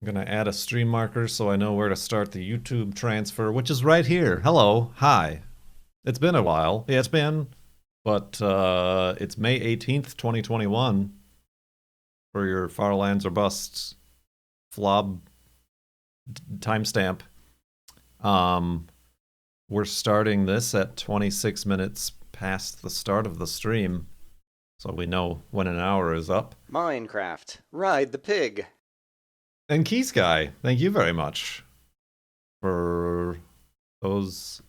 I'm gonna add a stream marker so I know where to start the YouTube transfer, which is right here. Hello, hi. It's been a while. Yeah, it's been, but it's May 18th, 2021 for your Farlands or Busts flob timestamp. We're starting this at 26 minutes past the start of the stream, so we know when an hour is up. Minecraft. Ride the pig. And Keys Guy, thank you very much for those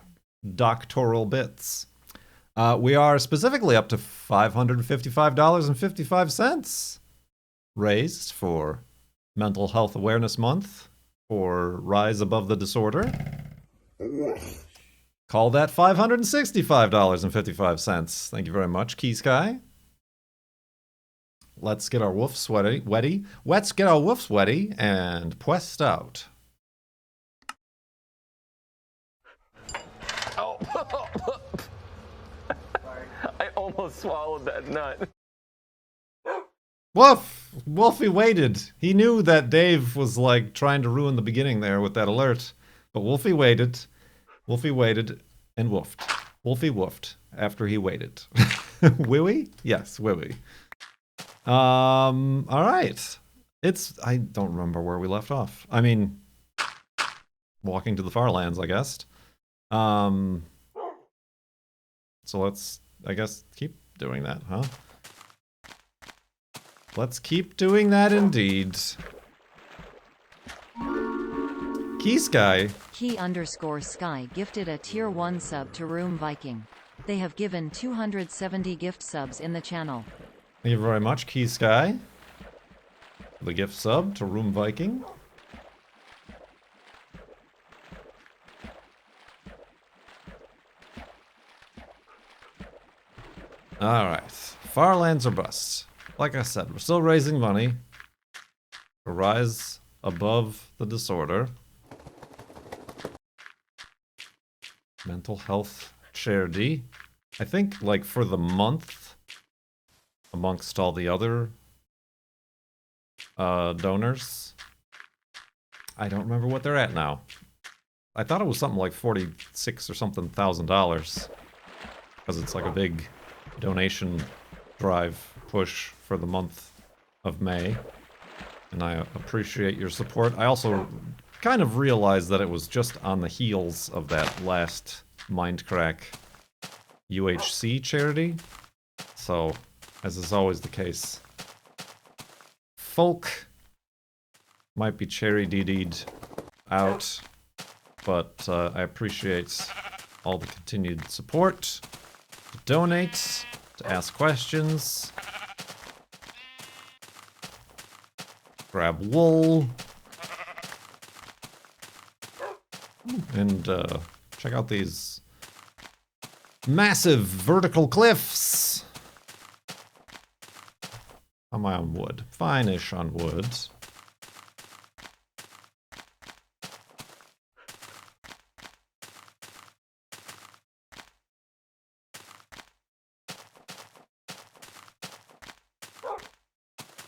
doctoral bits. We are specifically up to $555.55 raised for Mental Health Awareness Month for Rise Above the Disorder. Call that $565.55. Thank you very much, Key Sky. Let's get our woofs wetty. Let's get our woofs wetty and puest out. Oh. I almost swallowed that nut. Woof! Wolfie waited. He knew that Dave was like trying to ruin the beginning there with that alert. But Wolfie waited. Wolfie waited and woofed. Wolfie woofed after he waited. Wiwi? Yes, Wiwi. Alright. I don't remember where we left off. I mean, walking to the Farlands, I guess. So let's, I guess, keep doing that, huh? Let's keep doing that indeed. Key Sky. Key_Sky gifted a tier 1 sub to Room Viking. They have given 270 gift subs in the channel. Thank you very much, Key Sky. The gift sub to Room Viking. Alright. Farlands or bust. Like I said, we're still raising money to rise above the disorder. Mental health charity. I think, like, for the month, amongst all the other donors, I don't remember what they're at now. I thought it was something like 46 or something $1,000, because it's like a big donation drive push for the month of May, and I appreciate your support. I also kind of realized that it was just on the heels of that last Mindcrack UHC charity, so, as is always the case, folk might be cherry DD'd out, but I appreciate all the continued support, to donate, to ask questions, grab wool, and check out these massive vertical cliffs. How am I on wood? Fine-ish on wood.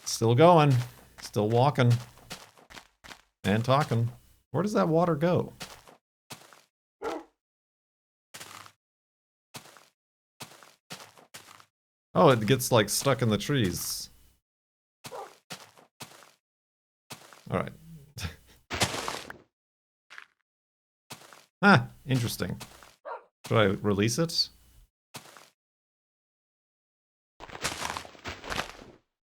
Still going. Still walking. And talking. Where does that water go? Oh, it gets, like, stuck in the trees. Alright. Ah, interesting. Should I release it?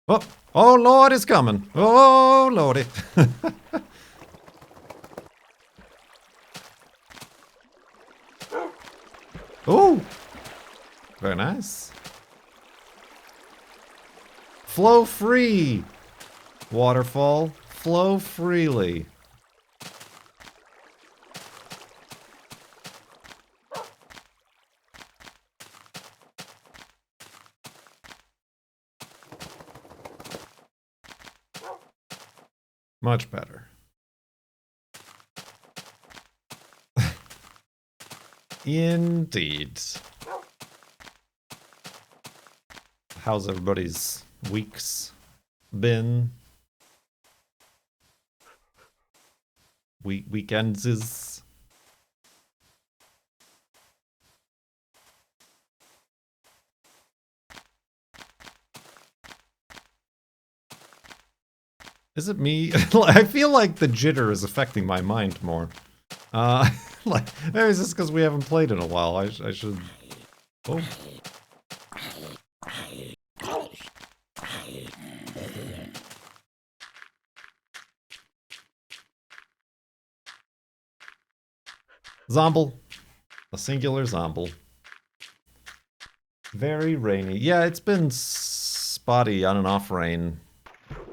Oh! Oh, Lord, it's coming! Oh, Lordy! Oh! Very nice. Flow free! Waterfall, flow freely. Much better. Indeed. How's everybody's weeks been? weekends is. Is it me? I feel like the jitter is affecting my mind more. Like, maybe it's just because we haven't played in a while. I should. Oh. Zomble. A singular zomble. Very rainy. Yeah, it's been spotty on and off rain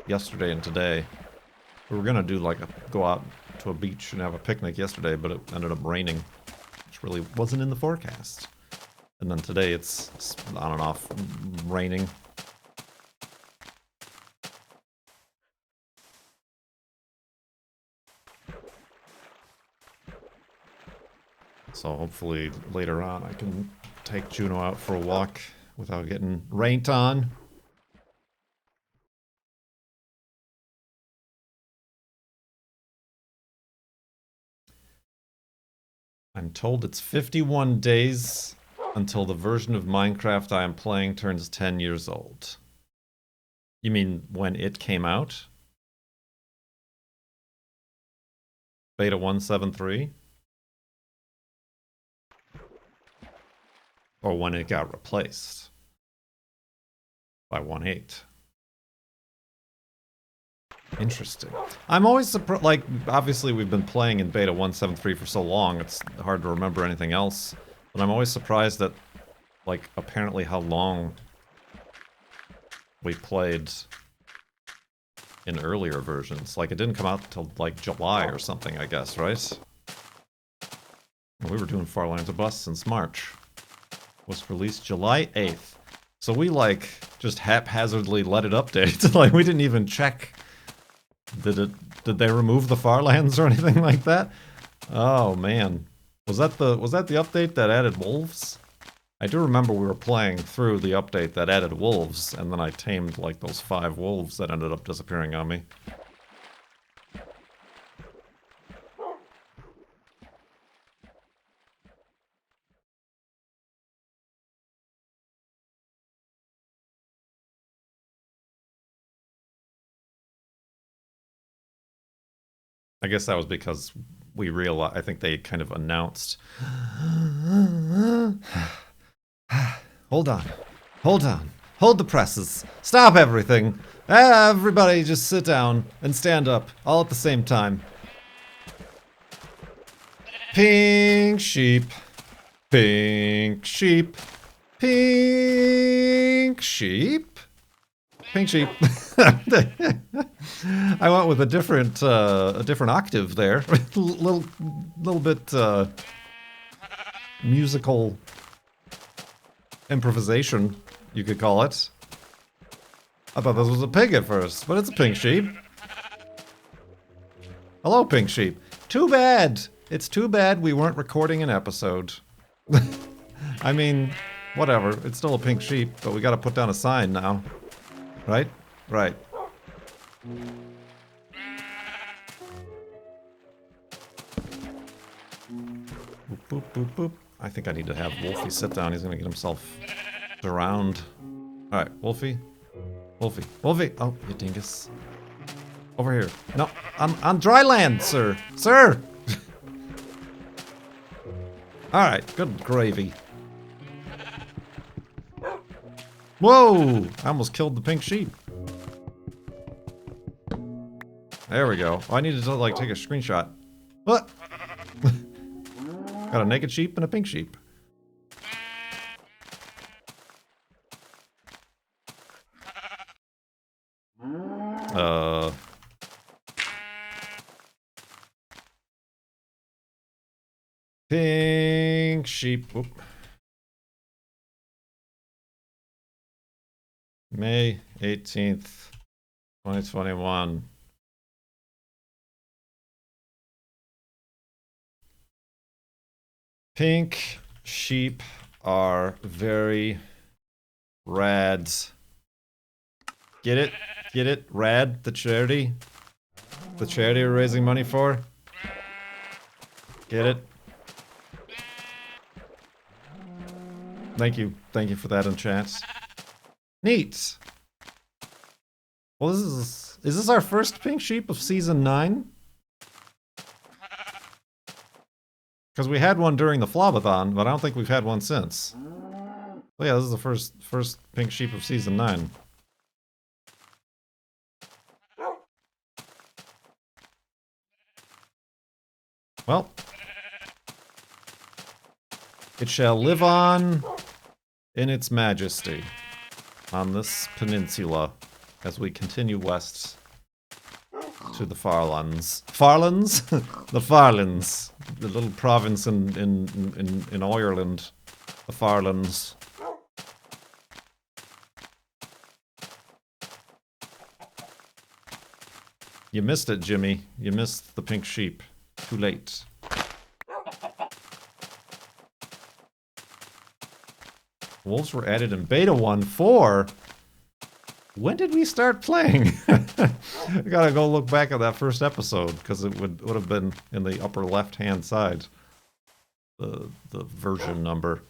yesterday and today. We were gonna do like go out to a beach and have a picnic yesterday, but it ended up raining, which really wasn't in the forecast. And then today it's on and off raining. So hopefully later on I can take Juno out for a walk without getting rained on. I'm told it's 51 days until the version of Minecraft I am playing turns 10 years old. You mean when it came out? Beta 173? Or when it got replaced by 1.8. Interesting. I'm always surprised, like, obviously we've been playing in beta 173 for so long, it's hard to remember anything else. But I'm always surprised that, like, apparently how long we played in earlier versions. Like, it didn't come out until, like, July or something, I guess, right? We were doing Farlands of Bust since March. Was released July 8th. So we, like, just haphazardly let it update. Like, we didn't even check. Did they remove the Farlands or anything like that? Oh, man. Was that the update that added wolves? I do remember we were playing through the update that added wolves, and then I tamed, like, those 5 wolves that ended up disappearing on me. I guess that was because we realized, I think they kind of announced. Hold on. Hold on. Hold the presses. Stop everything. Everybody just sit down and stand up all at the same time. Pink sheep. Pink sheep. Pink sheep. Pink sheep. I went with a different octave there. little bit musical improvisation, you could call it. I thought this was a pig at first, but it's a pink sheep. Hello, pink sheep. Too bad. It's too bad we weren't recording an episode. I mean, whatever. It's still a pink sheep, but we gotta put down a sign now. Right? Right. Boop, boop, boop, boop. I think I need to have Wolfie sit down. He's gonna get himself drowned. Alright, Wolfie. Wolfie. Wolfie! Oh, you dingus. Over here. No, on dry land, sir. Sir! Alright, good gravy. Whoa! I almost killed the pink sheep. There we go. Oh, I needed to, like, take a screenshot. What? Got a naked sheep and a pink sheep. Pink sheep. Whoop. May 18th, 2021. Pink sheep are very rad. Get it? Get it? Rad, the charity? The charity we're raising money for? Get it? Thank you. Thank you for that in chat. Neat. Well, is this our first pink sheep of season 9? Because we had one during the Flobathon, but I don't think we've had one since. Oh yeah, this is the first pink sheep of season 9. Well, it shall live on in its majesty on this peninsula as we continue west to the farlands. Farlands? The farlands. The little province in Ireland. The farlands. You missed it, Jimmy. You missed the pink sheep. Too late. Wolves were added in beta 1.4. When did we start playing? I gotta go look back at that first episode because it would have been in the upper left hand side. The version number.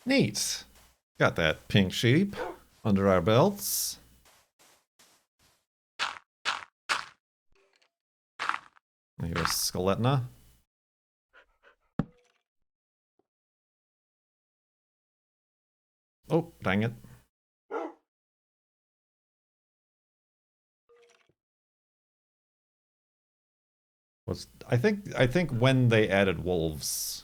Neat. Got that pink sheep under our belts. Here's Skeletna. Oh, dang it. I think when they added wolves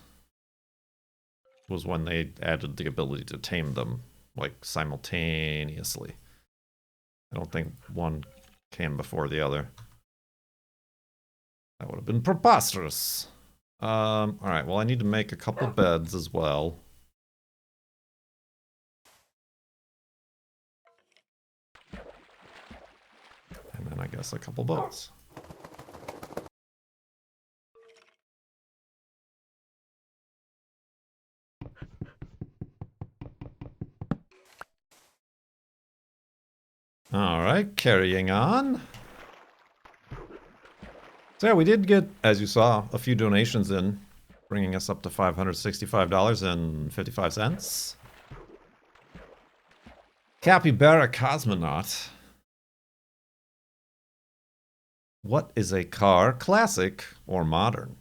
was when they added the ability to tame them, like, simultaneously. I don't think one came before the other. That would have been preposterous. Alright, well I need to make a couple beds as well. And then I guess a couple boats. Alright, carrying on. So yeah, we did get, as you saw, a few donations in, bringing us up to $565.55. Capybara Cosmonaut. What is a car, classic or modern?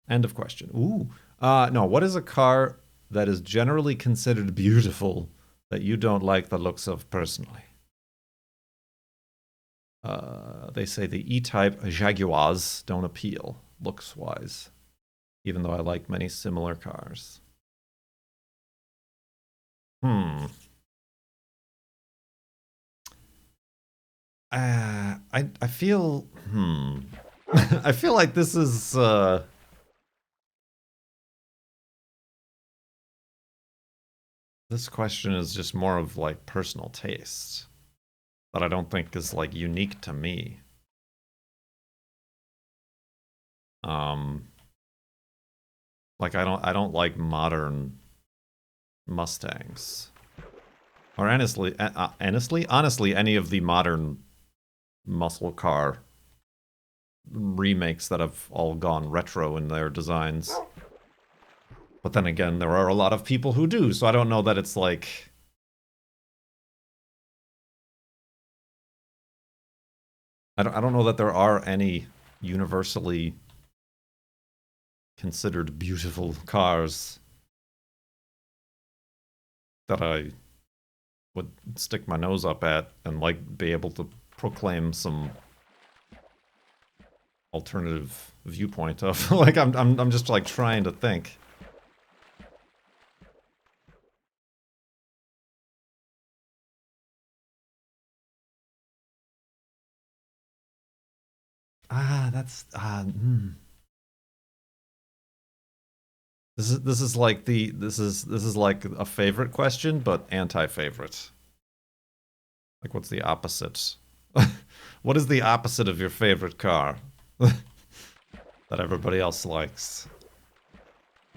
End of question. Ooh. No, what is a car that is generally considered beautiful that you don't like the looks of personally? They say the E-Type Jaguars don't appeal, looks-wise, even though I like many similar cars. I feel, I feel like this is, this question is just more of, like, personal taste. That I don't think is, like, unique to me. Like, I don't like modern Mustangs. Or honestly, any of the modern muscle car remakes that have all gone retro in their designs. But then again, there are a lot of people who do, so I don't know that it's like... I don't know that there are any universally considered beautiful cars that I would stick my nose up at and, like, be able to proclaim some alternative viewpoint of. Like, I'm just, like, trying to think. That's This is like this is like a favorite question, but anti-favorite. Like, what's the opposite? What is the opposite of your favorite car that everybody else likes?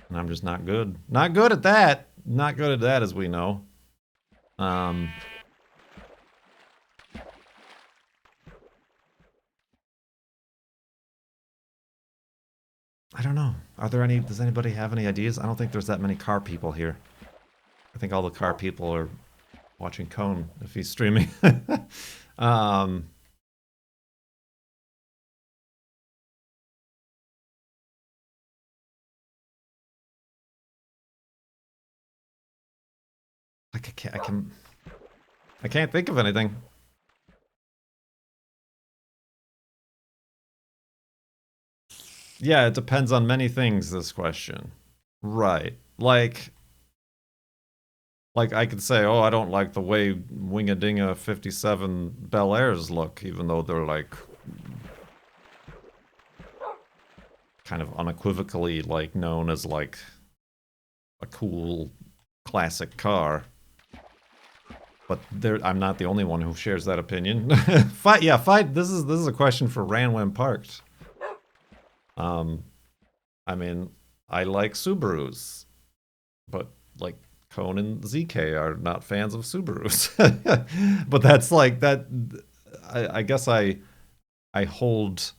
And I'm just not good. Not good at that. Not good at that, as we know. I don't know. Are there any... Does anybody have any ideas? I don't think there's that many car people here. I think all the car people are watching Cone if he's streaming. Like I can't think of anything. Yeah, it depends on many things, this question. Right. Like I could say, oh, I don't like the way Wingadinga 57 Bel Airs look, even though they're like kind of unequivocally like known as like a cool classic car. But I'm not the only one who shares that opinion. Fight. This is a question for Ranwem Parked. I mean, I like Subarus, but like Cone and ZK are not fans of Subarus. But that's like that. I guess I hold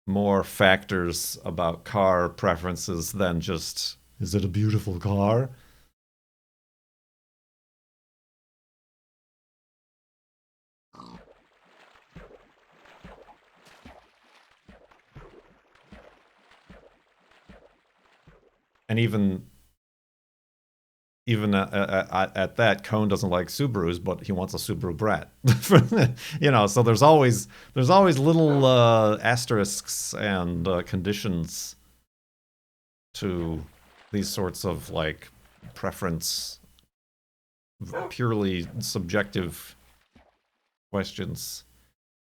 more factors about car preferences than just, is it a beautiful car? And even at that, Cone doesn't like Subarus, but he wants a Subaru Brat. You know, so there's always little asterisks and conditions to these sorts of like preference, purely subjective questions.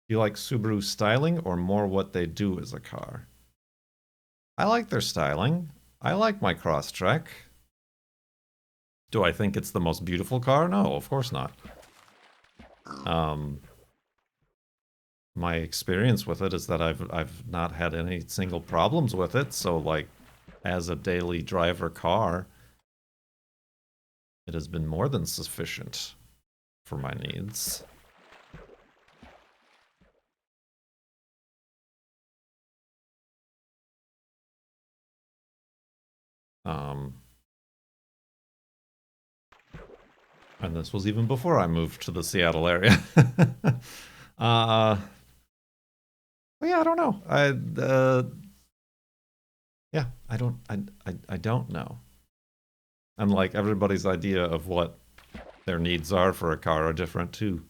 Do you like Subaru styling or more what they do as a car? I like their styling. I like my Crosstrek. Do I think it's the most beautiful car? No, of course not. My experience with it is that I've not had any single problems with it, so like as a daily driver car, it has been more than sufficient for my needs. And this was even before I moved to the Seattle area. Yeah, I don't know. Yeah, I don't know. And like everybody's idea of what their needs are for a car are different too.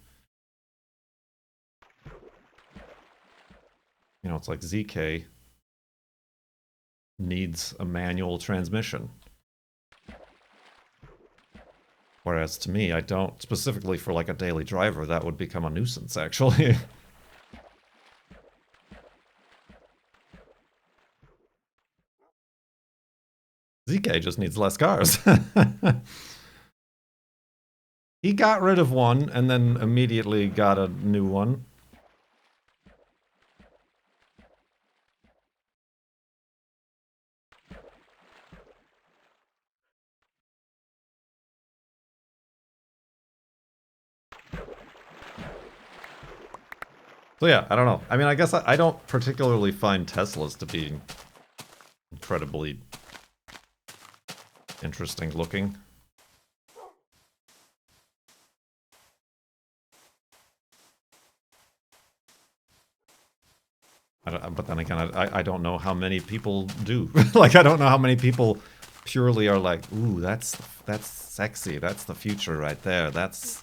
You know, it's like ZK needs a manual transmission. Whereas to me, I don't. Specifically for like a daily driver, that would become a nuisance, actually. ZK just needs less cars. He got rid of one and then immediately got a new one. So yeah, I don't know. I mean, I guess I don't particularly find Teslas to be incredibly interesting looking. But then again, I don't know how many people do. Like, I don't know how many people purely are like, ooh, that's sexy. That's the future right there. That's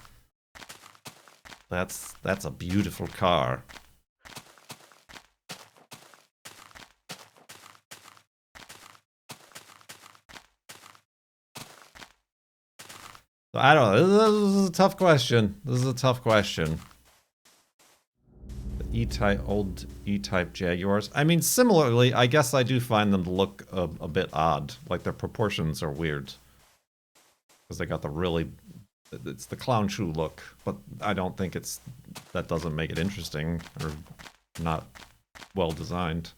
a beautiful car. So I don't know. This is a tough question. This is a tough question. The old E-Type Jaguars. I mean, similarly, I guess I do find them to look a bit odd. Like, their proportions are weird. Because they got the really... It's the clown shoe look, but I don't think that doesn't make it interesting, or not well designed.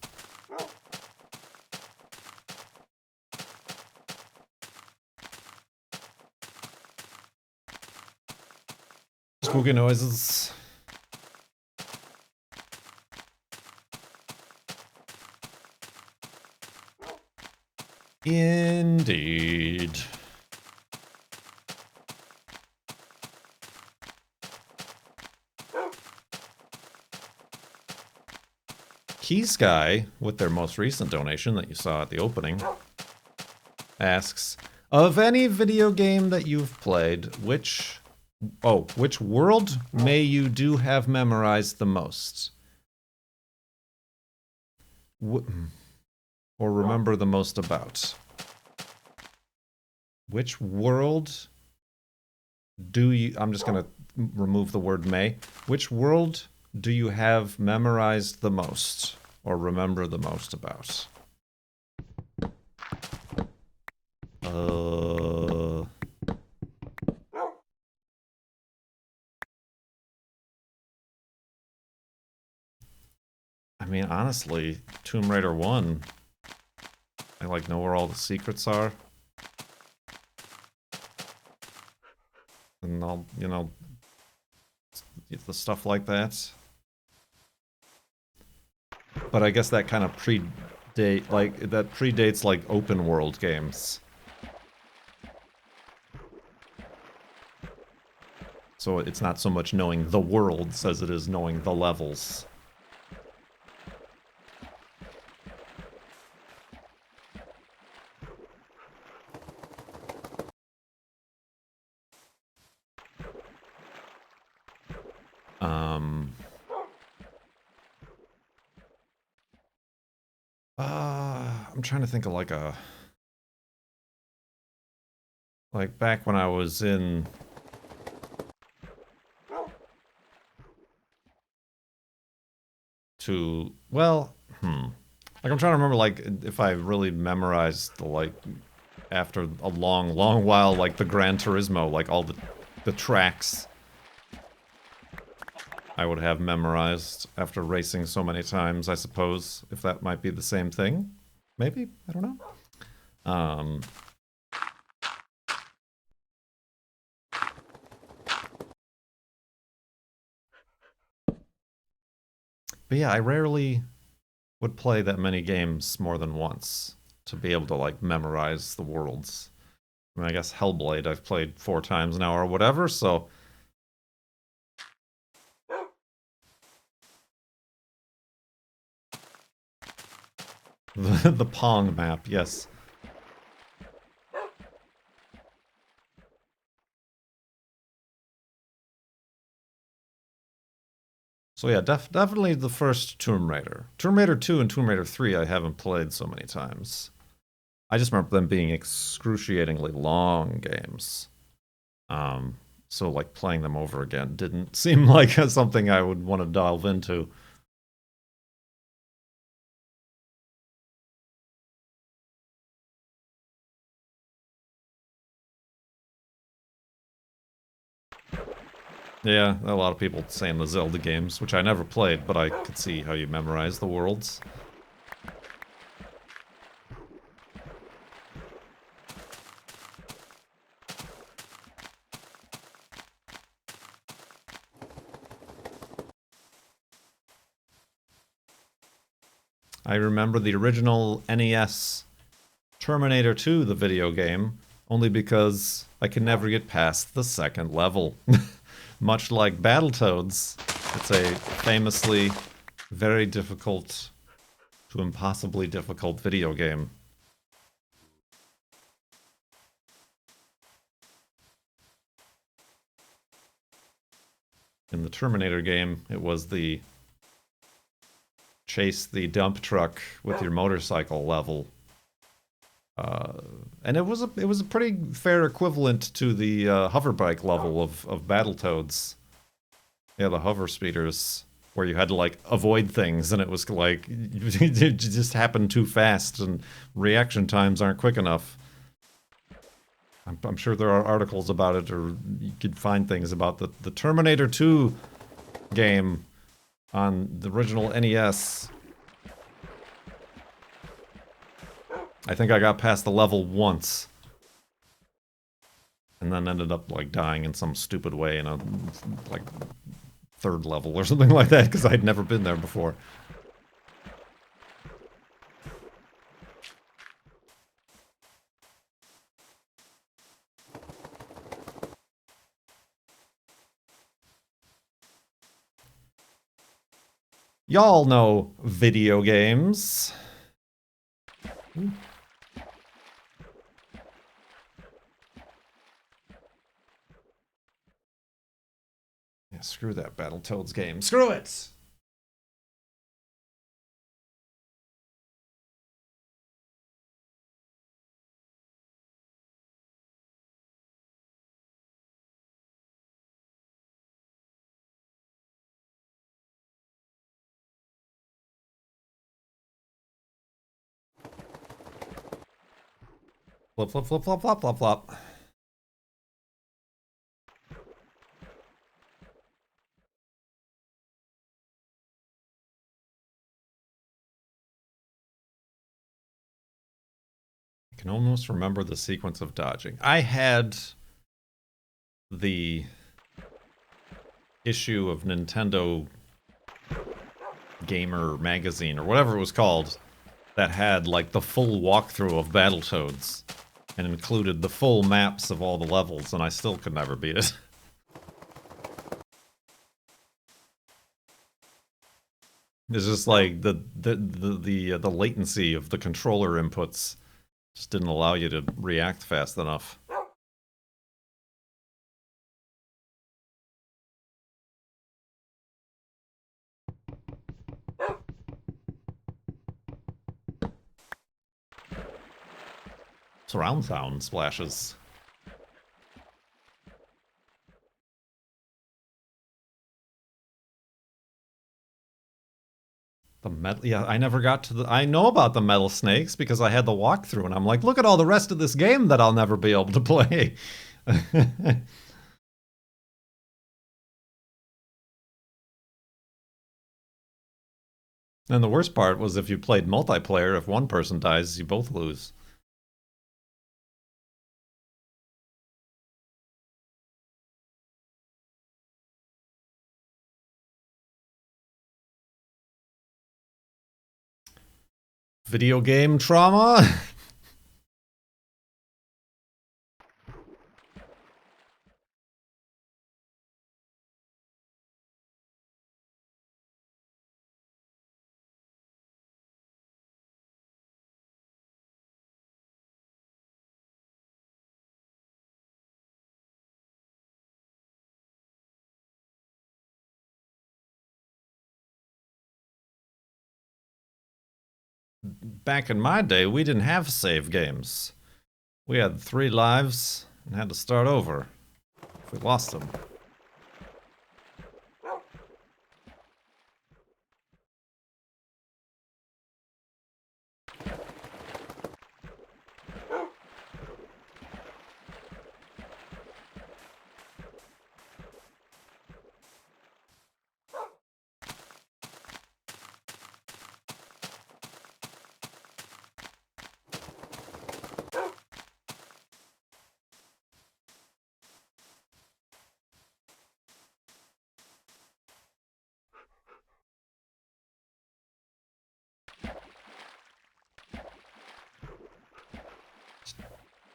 Spooky noises. Indeed. Key Sky, with their most recent donation that you saw at the opening, asks, of any video game that you've played, which world may you do have memorized the most? Or remember the most about? Which world do you... I'm just going to remove the word may. Which world do you have memorized the most? Or remember the most about? I mean, honestly, Tomb Raider 1, I like know where all the secrets are. And all, you know, the stuff like that. But I guess that kind of predates like open world games. So it's not so much knowing the worlds as it is knowing the levels. I'm trying to think of like back when I was in like I'm trying to remember like if I really memorized the after a long while like the Gran Turismo, like all the tracks I would have memorized after racing so many times, I suppose, if that might be the same thing. Maybe? I don't know. But yeah, I rarely would play that many games more than once to be able to, like, memorize the worlds. I mean, I guess Hellblade I've played 4 times now or whatever, so... The Pong map, yes. So yeah, definitely the first Tomb Raider. Tomb Raider 2 and Tomb Raider 3 I haven't played so many times. I just remember them being excruciatingly long games. So like playing them over again didn't seem like something I would want to delve into. Yeah, a lot of people saying the Zelda games, which I never played, but I could see how you memorize the worlds. I remember the original NES Terminator 2, the video game, only because I could never get past the second level. Much like Battletoads, it's a famously very difficult to impossibly difficult video game. In the Terminator game, it was the chase the dump truck with your motorcycle level. And it was a pretty fair equivalent to the hoverbike level of Battletoads. Yeah, the hover speeders, where you had to like avoid things, and it was like it just happened too fast, and reaction times aren't quick enough. I'm sure there are articles about it, or you could find things about the Terminator 2 game on the original NES. I think I got past the level once. And then ended up, like, dying in some stupid way in a, like, third level or something like that, because I'd never been there before. Y'all know video games. Ooh. Yeah, screw that Battletoads game. Screw it! Flip, flip, flip, flop, flop, flop, flop. I can almost remember the sequence of dodging. I had the issue of Nintendo Gamer Magazine, or whatever it was called, that had, like, the full walkthrough of Battletoads, and included the full maps of all the levels, and I still could never beat it. It's just like the latency of the controller inputs just didn't allow you to react fast enough. Surround sound splashes. The metal, yeah, I never got to the, I know about the metal snakes because I had the walkthrough and I'm like, look at all the rest of this game that I'll never be able to play. And the worst part was if you played multiplayer, if one person dies, you both lose. Video game trauma? Back in my day, we didn't have save games. We had 3 lives and had to start over if we lost them.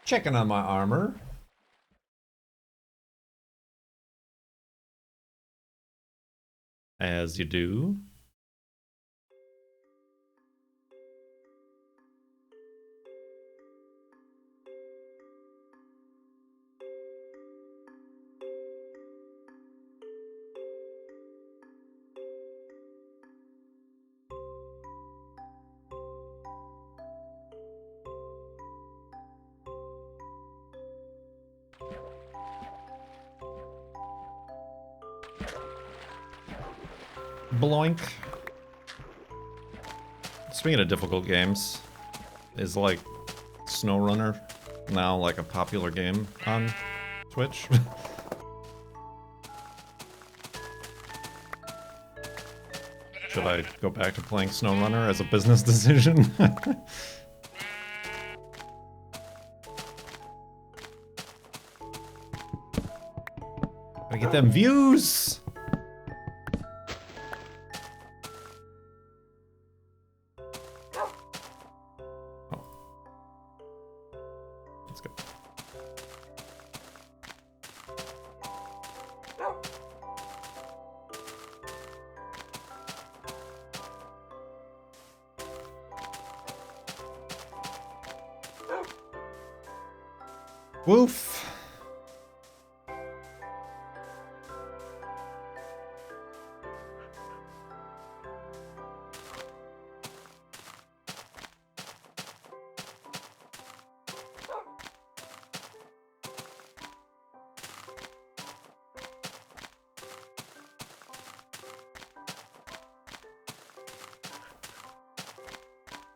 Checking on my armor. As you do. Bloink. Speaking of difficult games, is like SnowRunner now like a popular game on Twitch? Should I go back to playing SnowRunner as a business decision? get them views. Oh. Let's go. Woof.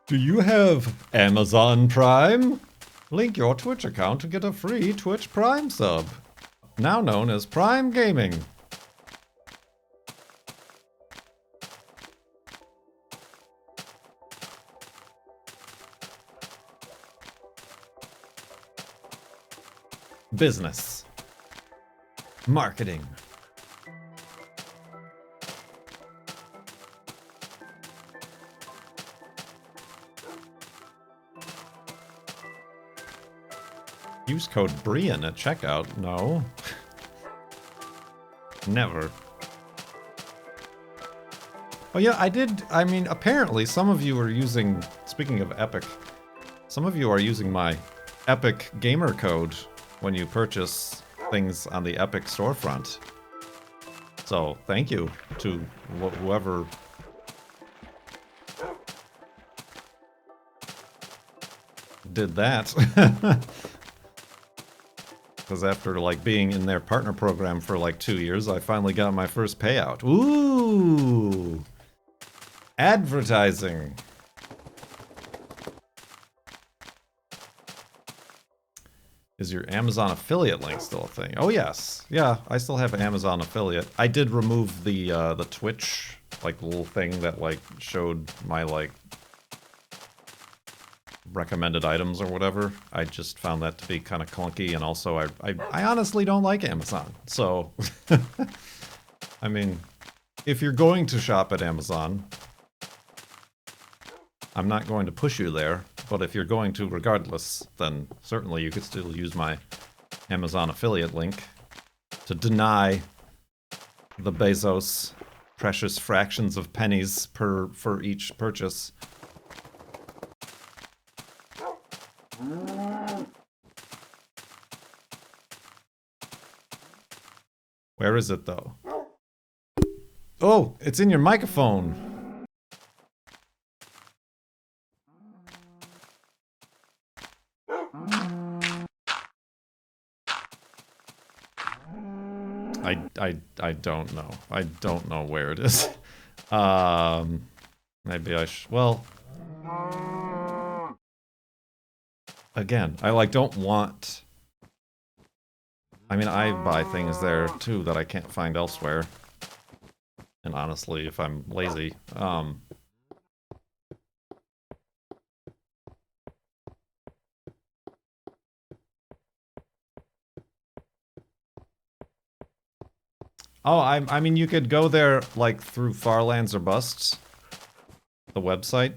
Do you have Amazon Prime? Link your Twitch account to get a free Twitch Prime sub. Now known as Prime Gaming. Business. Marketing. Use code Brian at checkout. No. Never. Oh yeah, I did. I mean, apparently some of you are using, speaking of Epic, some of you are using my Epic gamer code when you purchase things on the Epic storefront. So thank you to whoever did that. Because after like being in their partner program for like 2 years, I finally got my first payout. Ooh! Advertising. Is your Amazon affiliate link still a thing? Oh yes. Yeah, I still have Amazon affiliate. I did remove the Twitch like little thing that like showed my like recommended items or whatever. I just found that to be kind of clunky, and also I honestly don't like Amazon. So I mean, if you're going to shop at Amazon, I'm not going to push you there, but if you're going to regardless, then certainly you could still use my Amazon affiliate link to deny the Bezos precious fractions of pennies for each purchase. Where is it though? Oh, it's in your microphone. I don't know. I don't know where it is. Maybe I should. Well, again, I like don't want. I mean, I buy things there too that I can't find elsewhere. And honestly, if I'm lazy, oh, I mean, you could go there like through Farlands or Busts, the website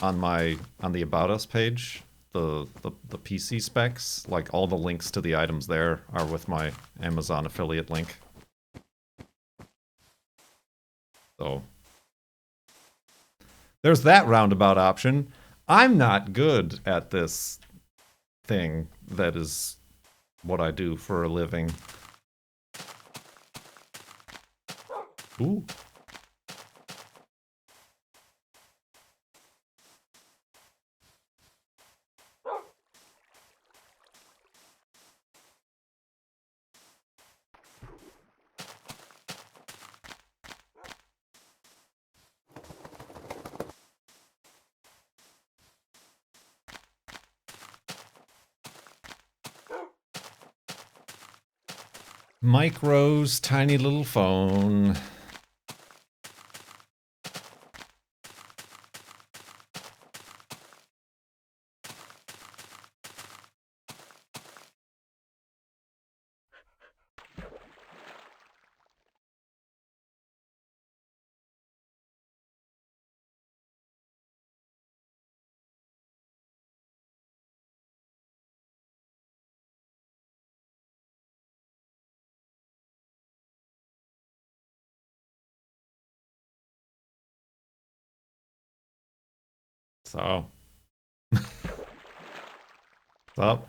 on the About Us page, the PC specs, like all the links to the items there are with my Amazon affiliate link. So there's that roundabout option. I'm not good at this thing that is what I do for a living. Ooh. Micro's tiny little phone. So. What's up?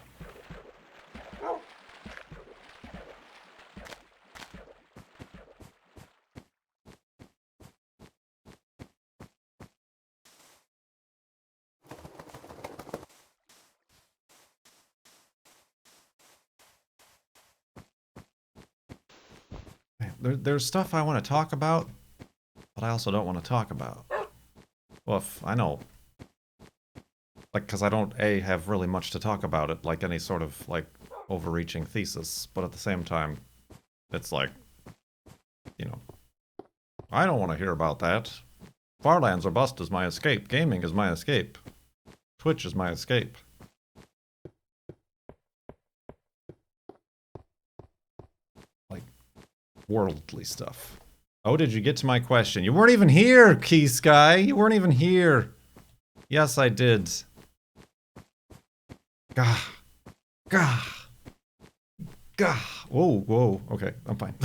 There's stuff I want to talk about, but I also don't want to talk about. Woof, I know. Like, because I don't, A, have really much to talk about it, like any sort of, like, overreaching thesis, but at the same time, it's like, you know, I don't want to hear about that. Farlands or bust is my escape. Gaming is my escape. Twitch is my escape. Like, worldly stuff. Oh, did you get to my question? You weren't even here, Key Sky. You weren't even here. Yes, I did. Gah. Gah. Gah. Whoa, whoa. Okay, I'm fine.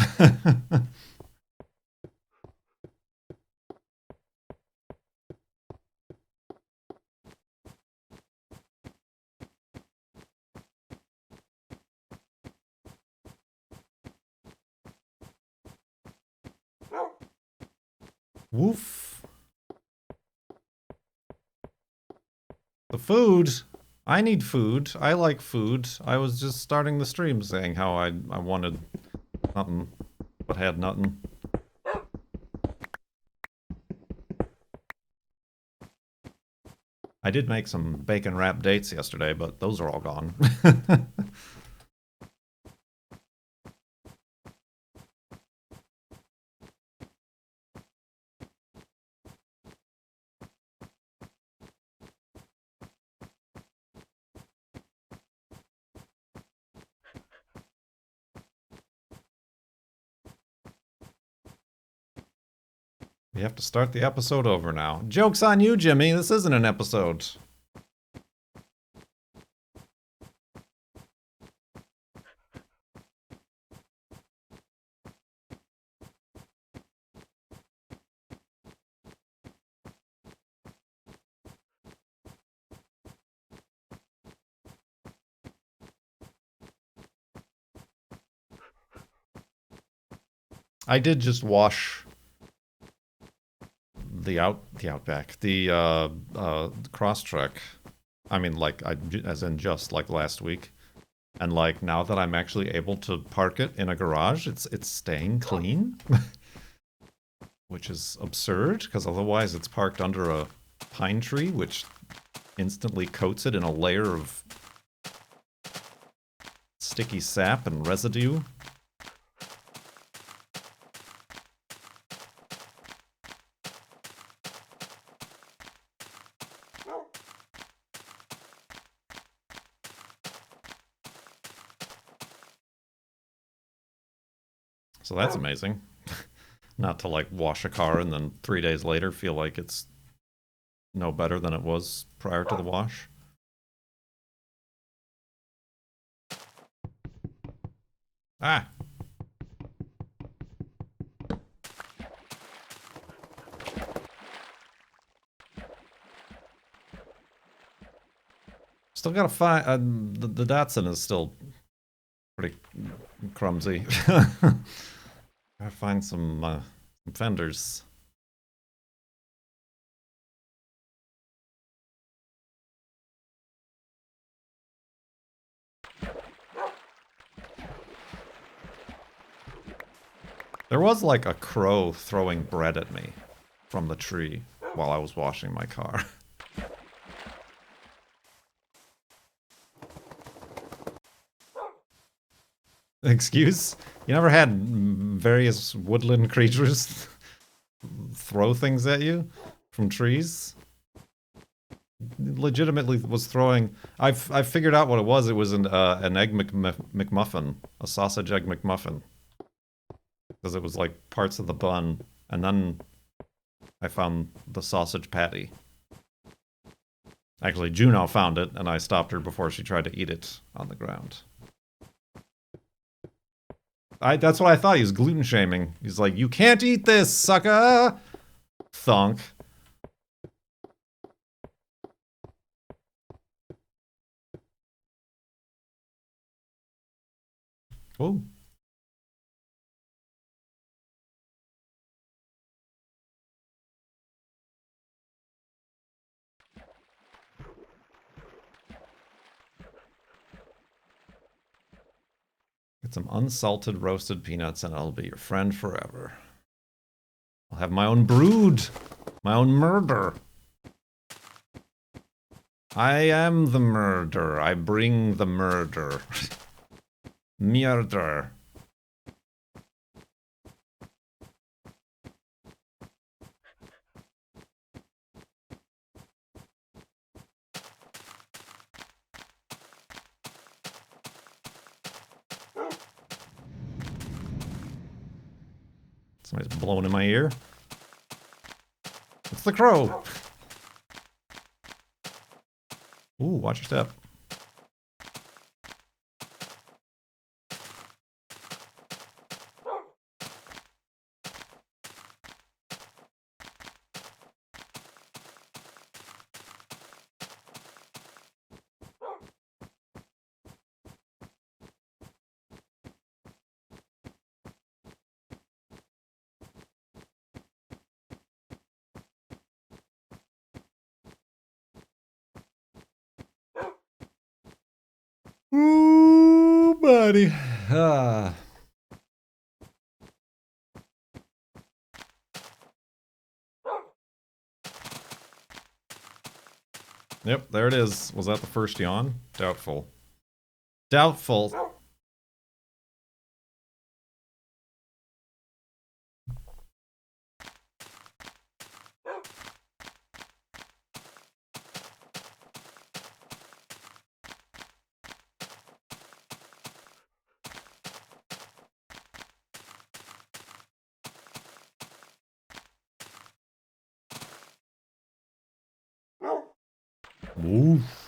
Woof. The food. I need food. I like food. I was just starting the stream saying how I wanted nothing, but had nothing. I did make some bacon wrapped dates yesterday, but those are all gone. We have to start the episode over now. Joke's on you, Jimmy. This isn't an episode. I did just wash the Outback, the Crosstrek. I mean, like, as in just like last week. And like now that I'm actually able to park it in a garage, it's staying clean, which is absurd because otherwise it's parked under a pine tree, which instantly coats it in a layer of sticky sap and residue. So that's amazing. Not to like wash a car and then 3 days later feel like it's no better than it was prior to the wash. Ah! Still gotta find, the Datsun is still pretty clumsy. Gotta find some fenders. There was like a crow throwing bread at me from the tree while I was washing my car. Excuse? You never had various woodland creatures throw things at you from trees? Legitimately was throwing. I figured out what it was. It was an egg McMuffin, a sausage egg McMuffin, because it was like parts of the bun, and then I found the sausage patty. Actually, Juno found it, and I stopped her before she tried to eat it on the ground. That's what I thought. He was gluten shaming. He's like, "You can't eat this, sucker!" Thunk. Oh. Get some unsalted roasted peanuts and I'll be your friend forever. I'll have my own brood. My own murder. I am the murder. I bring the murder. Murder. Somebody's blowing in my ear. It's the crow. Ooh, watch your step. Ooh, buddy. Ah. Yep, there it is. Was that the first yawn? Doubtful. Doubtful. Oof.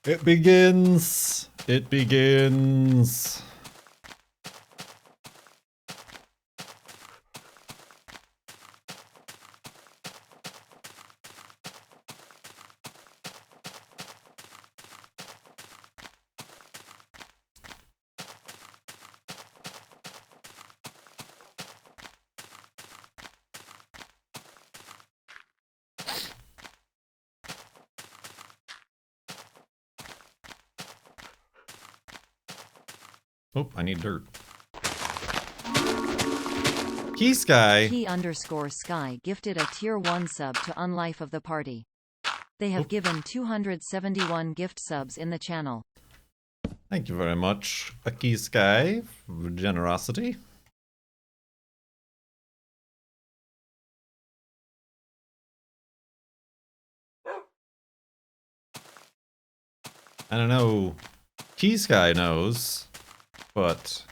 It begins. It begins. Oh, I need dirt. Key Sky. Key_Sky gifted a tier 1 sub to Unlife of the party. They have given 271 gift subs in the channel. Thank you very much, Key Sky, for generosity. I don't know. Key Sky knows, but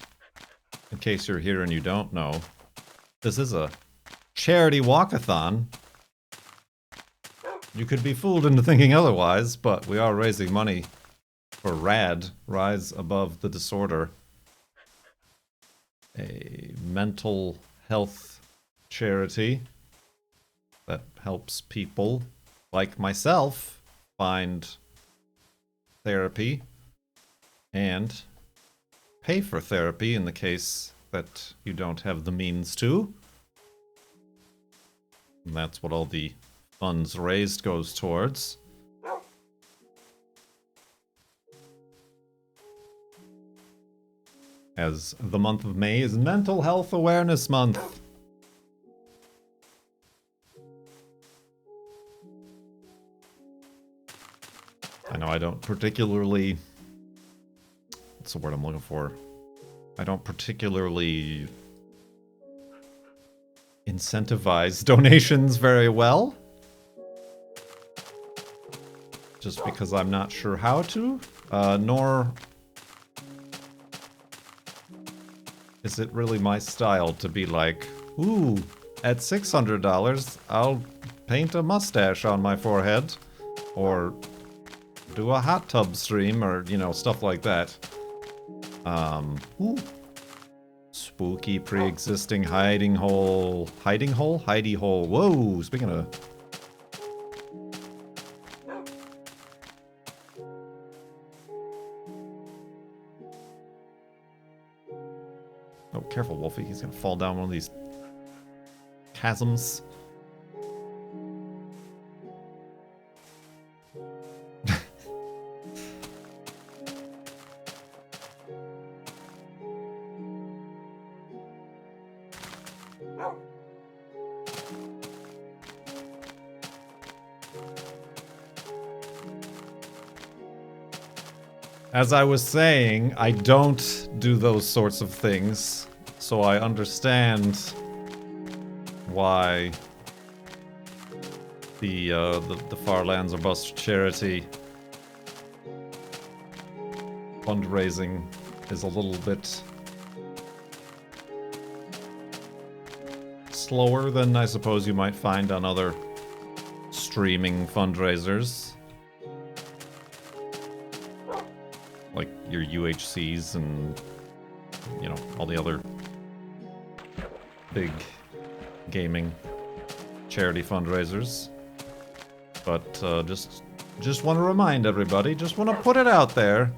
in case you're here and you don't know, this is a charity walkathon. You could be fooled into thinking otherwise, but we are raising money for RAD, Rise Above the Disorder, a mental health charity that helps people like myself find therapy and pay for therapy in the case that you don't have the means to. And that's what all the funds raised goes towards. As the month of May is Mental Health Awareness Month. I know I don't particularly... What's the word I'm looking for? I don't particularly incentivize donations very well. just because I'm not sure how to, nor is it really my style to be like, ooh, at $600, I'll paint a mustache on my forehead, or do a hot tub stream, or, you know, stuff like that. Ooh. Spooky pre-existing hiding hole. Hiding hole? Hidey hole. Whoa, speaking of... Oh, careful, Wolfie. He's gonna fall down one of these chasms. As I was saying, I don't do those sorts of things, so I understand why the Farlands or Bust charity fundraising is a little bit slower than I suppose you might find on other streaming fundraisers. Like your UHCs and, you know, all the other big gaming charity fundraisers. But just want to remind everybody, just want to put it out there.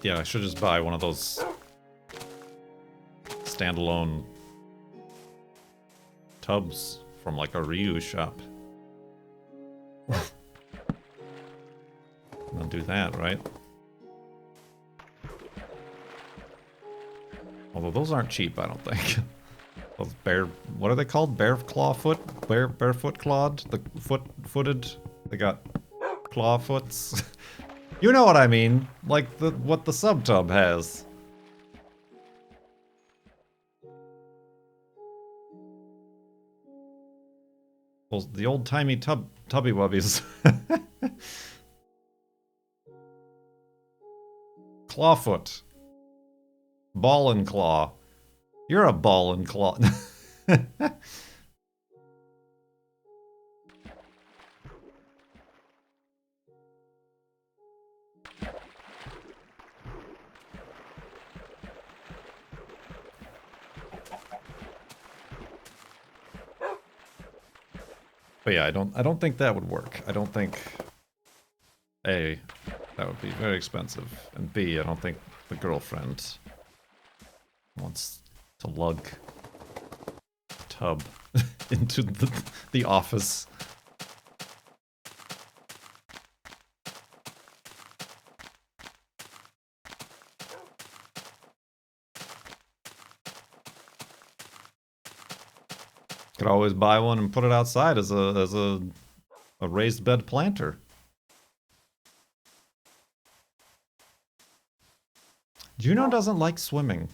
Yeah, I should just buy one of those standalone tubs from like a reuse shop. I'll do that, right? Although those aren't cheap, I don't think. Those what are they called? Barefoot clawed? The footed? They got claw foots? You know what I mean, like what the sub tub has. Well, the old timey tubby wubbies. Clawfoot. Ball and claw. You're a ball and claw. But yeah, I don't think that would work. I don't think A, that would be very expensive, and B, I don't think the girlfriend wants to lug a tub into the office. Could always buy one and put it outside as a raised bed planter. Juno doesn't like swimming.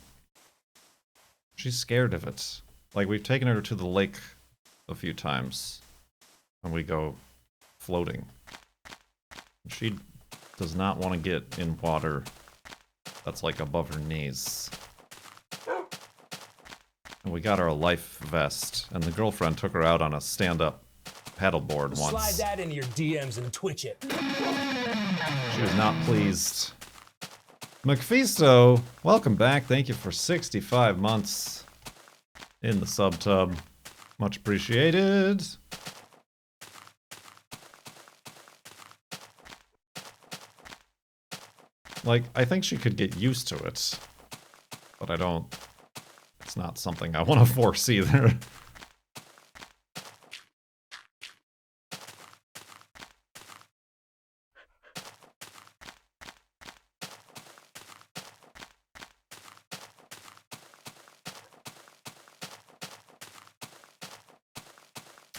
She's scared of it. Like, we've taken her to the lake a few times and we go floating. She does not want to get in water that's like above her knees. And we got her a life vest, and the girlfriend took her out on a stand-up paddleboard once. Slide that into your DMs and twitch it. She was not pleased. McFeasto, welcome back. Thank you for 65 months in the sub-tub. Much appreciated. Like, I think she could get used to it, but I don't. It's not something I want to force either.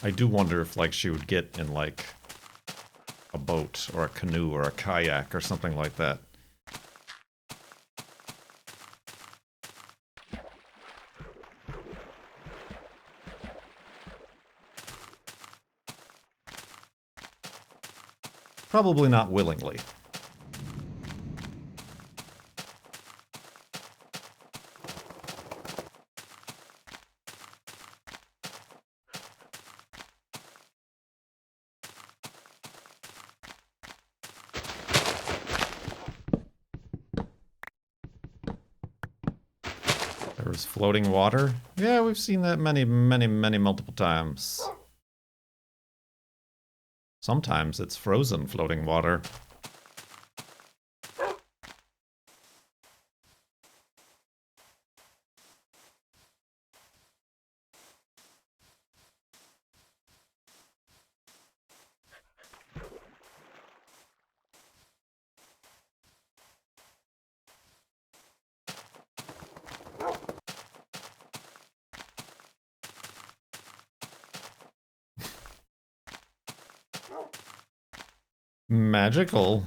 I do wonder if, like, she would get in, like, a boat or a canoe or a kayak or something like that. Probably not willingly. There was floating water. Yeah, we've seen that many, many, many multiple times. Sometimes it's frozen floating water. Magical.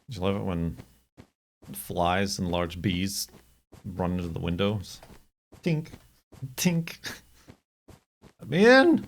Did you love it when flies and large bees run into the windows? Tink. Tink. I'm in!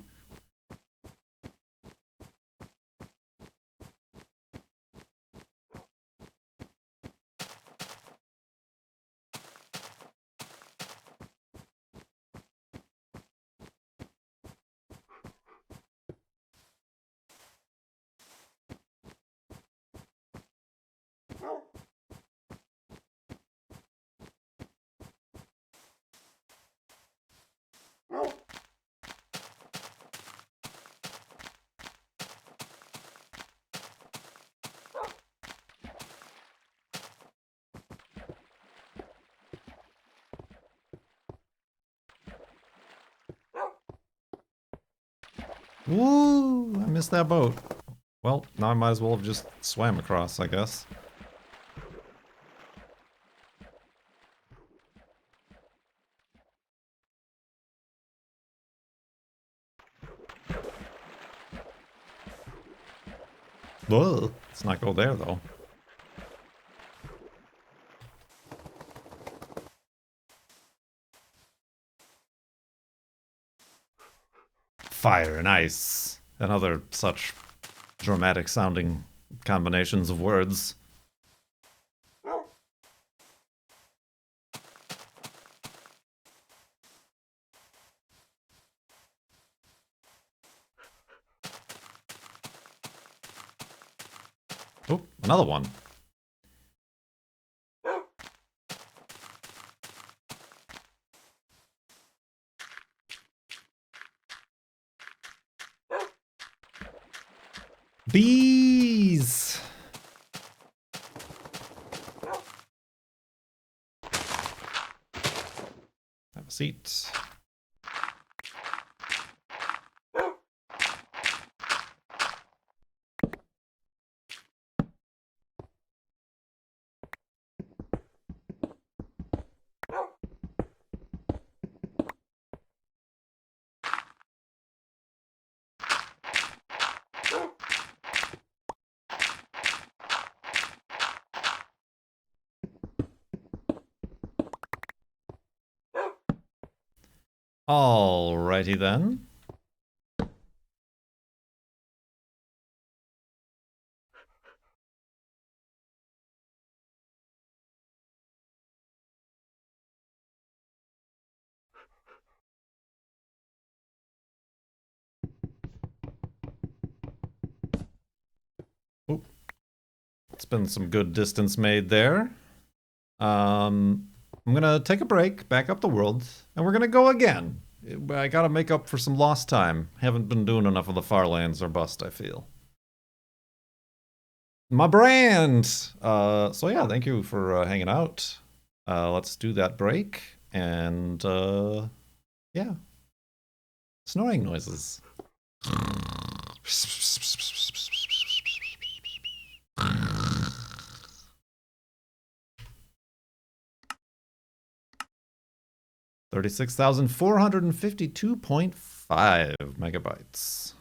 Woo! I missed that boat. Well, now I might as well have just swam across, I guess. Whoa! Let's not go there, though. Fire and ice, and other such dramatic sounding combinations of words. Oh, another one. Bees! Have a seat. Alrighty then. Oop. It's been some good distance made there. I'm gonna take a break, back up the world, and we're gonna go again. I gotta make up for some lost time. Haven't been doing enough of the farlands or bust, I feel. My brand! So yeah, thank you for hanging out. Let's do that break, and yeah. Snoring noises. $36,452.5 megabytes.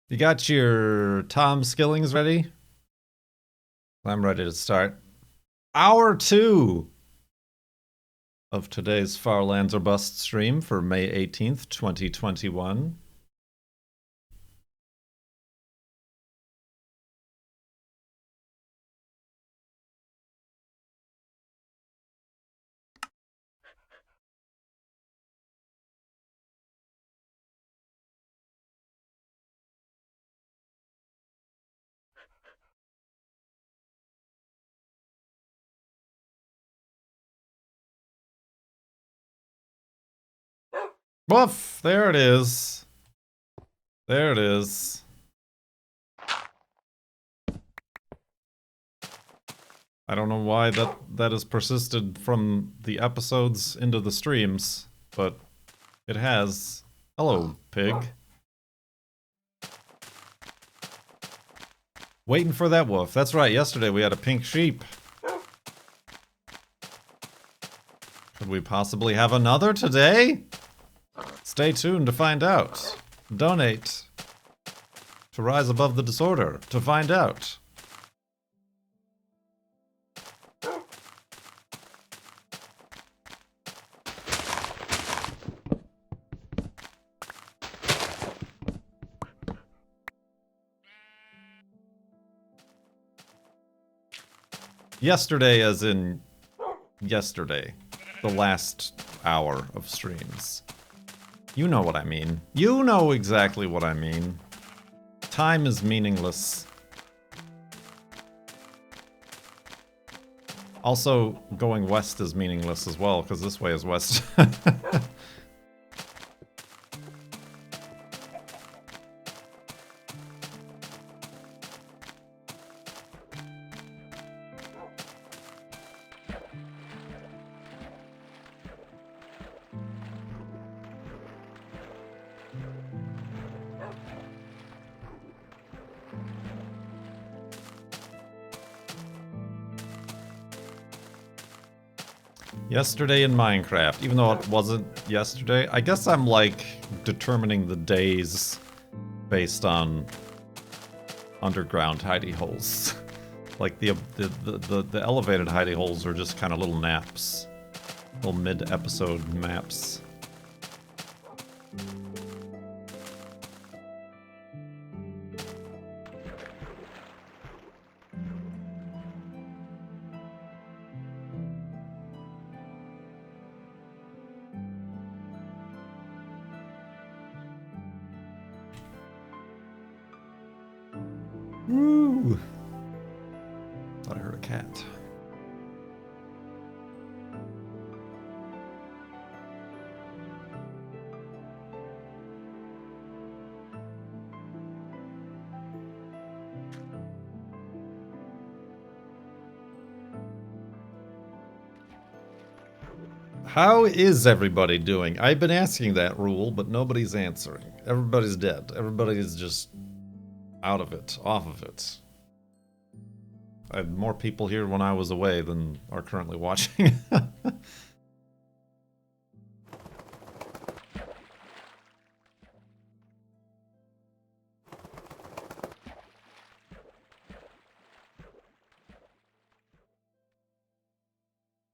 You got your Tom Skillings ready? I'm ready to start. Hour 2 of today's Farlands or Bust stream for May 18th, 2021. Woof! There it is. There it is. I don't know why that has persisted from the episodes into the streams, but it has. Hello, pig. Waiting for that wolf. That's right, yesterday we had a pink sheep. Could we possibly have another today? Stay tuned to find out. Donate to rise above the disorder to find out. Yesterday as in yesterday. The last hour of streams. You know what I mean. You know exactly what I mean. Time is meaningless. Also, going west is meaningless as well, because this way is west. Yesterday in Minecraft, even though it wasn't yesterday. I guess I'm like determining the days based on underground hidey holes. Like the elevated hidey holes are just kind of little naps. Little mid-episode maps. Woo! Thought I heard a cat. How is everybody doing? I've been asking that rule, but nobody's answering. Everybody's dead. Everybody's just out of it, off of it. I had more people here when I was away than are currently watching.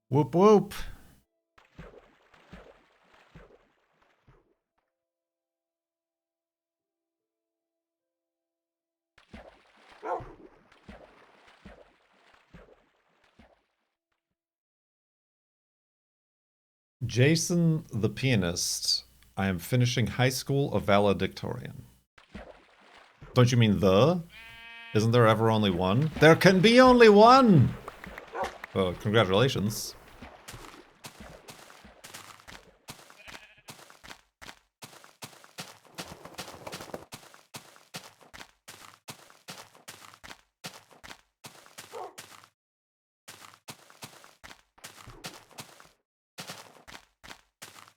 Whoop whoop. Jason the pianist. I am finishing high school of valedictorian. Don't you mean the? Isn't there ever only one? There can be only one! Well, congratulations.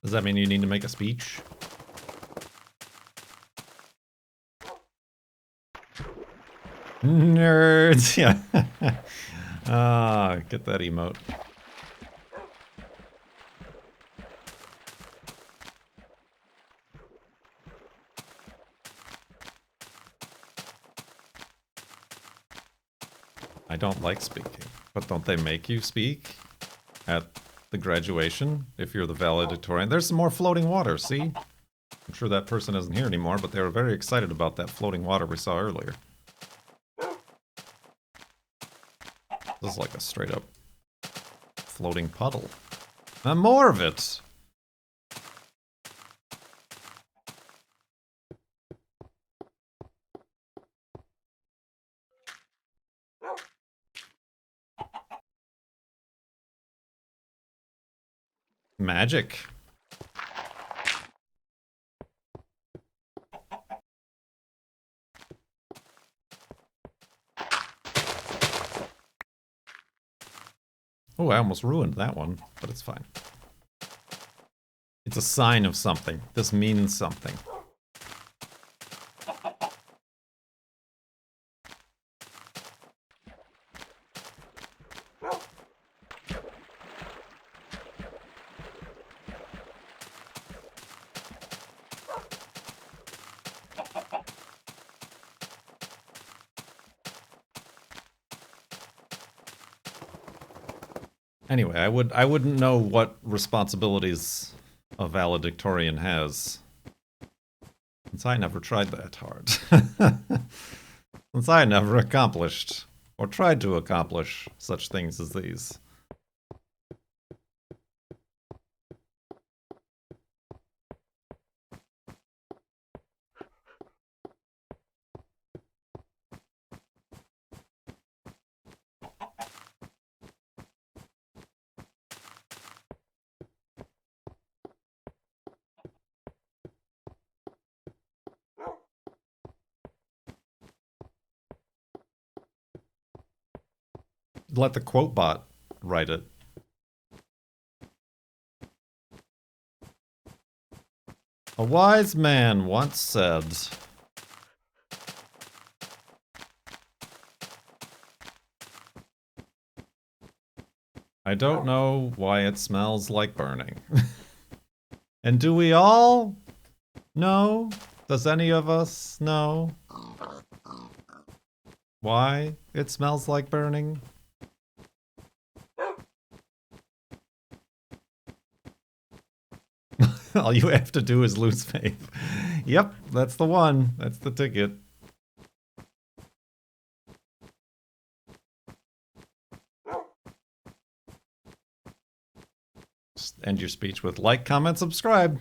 Does that mean you need to make a speech? Nerds, yeah. Ah, get that emote. I don't like speaking, but don't they make you speak at the graduation if you're the valedictorian? There's some more floating water, see? I'm sure that person isn't here anymore, but they were very excited about that floating water we saw earlier. This is like a straight up floating puddle. And more of it! Magic. Oh, I almost ruined that one, but it's fine. It's a sign of something. This means something. Anyway, I wouldn't know what responsibilities a valedictorian has. Since I never tried that hard. Since I never accomplished, or tried to accomplish, such things as these. Let the quote bot write it. A wise man once said, I don't know why it smells like burning. And do we all know? Does any of us know why it smells like burning? All you have to do is lose faith. Yep, that's the one. That's the ticket. Just end your speech with like, comment, subscribe.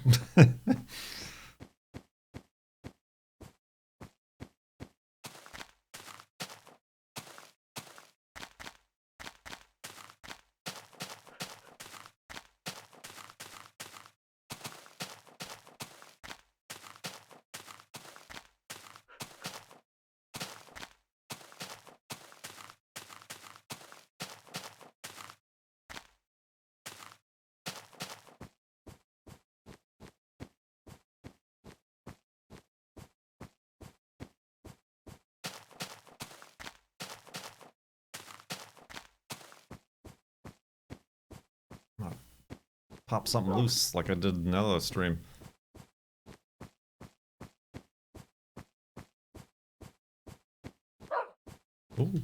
Pop something loose like I did in another stream. Ooh.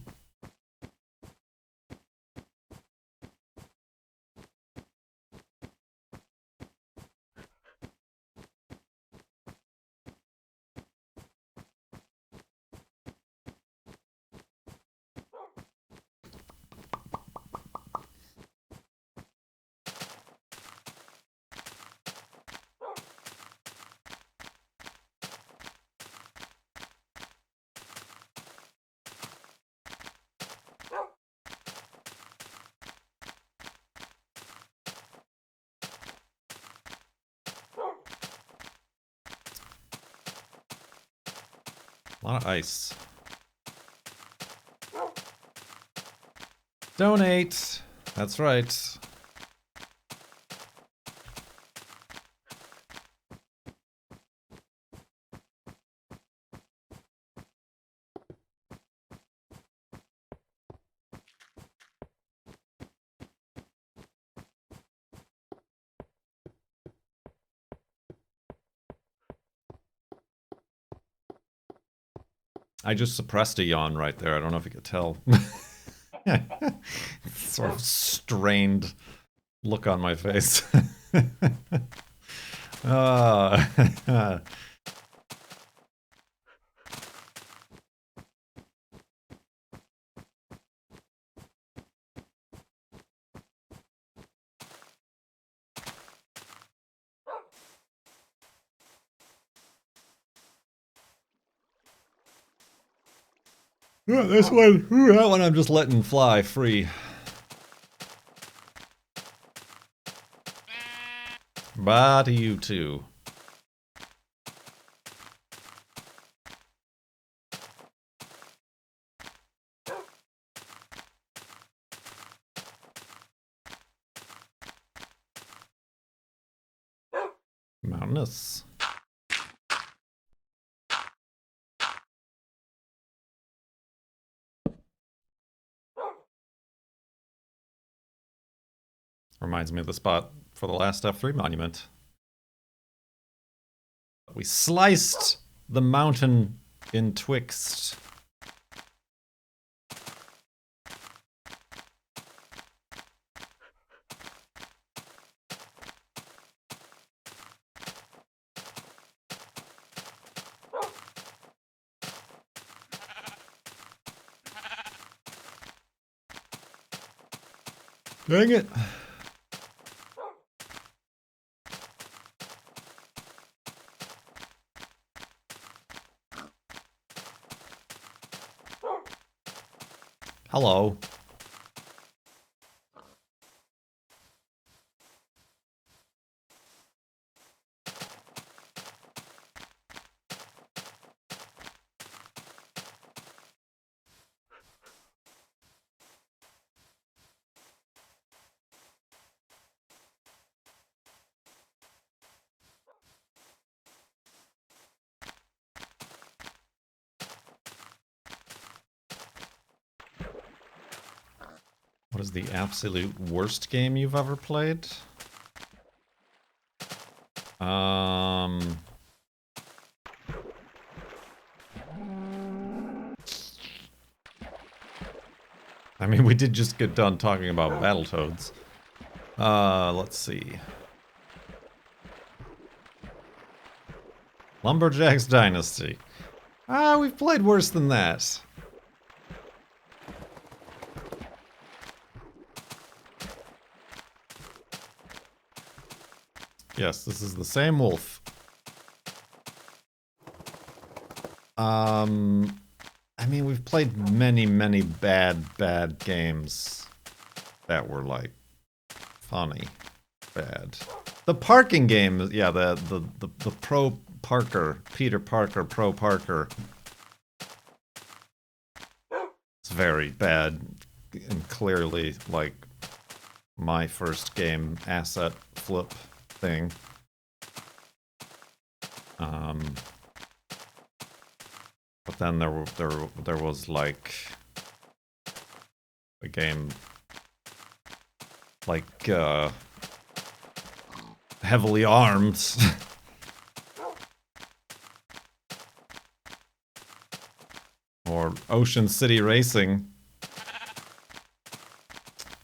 A lot of ice. Donate! That's right. I just suppressed a yawn right there. I don't know if you could tell. Sort of strained look on my face. Ah. This one, that one I'm just letting fly free. Bye to you too. Mountainous. Reminds me of the spot for the last F3 monument. We sliced the mountain in twixt. Dang it. Hello. What is the absolute worst game you've ever played? I mean, we did just get done talking about Battletoads. Let's see. Lumberjacks Dynasty. We've played worse than that. Yes, this is the same wolf. I mean, we've played many, many bad games that were, like, funny. Bad. The parking game, yeah, the Pro Parker, Peter Parker, Pro Parker. It's very bad and clearly, like, my first game asset flip thing. But then there was like a game like Heavily Armed. Or Ocean City Racing.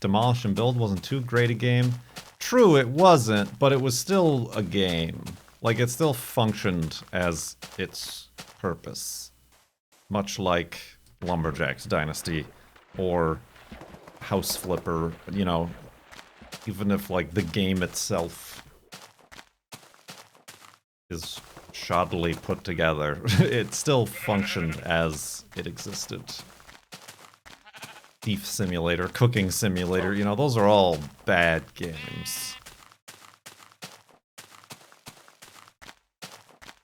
Demolish and Build wasn't too great a game. True, it wasn't, but it was still a game. Like, it still functioned as its purpose. Much like Lumberjacks Dynasty or House Flipper, you know, even if, like, the game itself is shoddily put together, it still functioned as it existed. Thief Simulator, Cooking Simulator, you know, those are all bad games.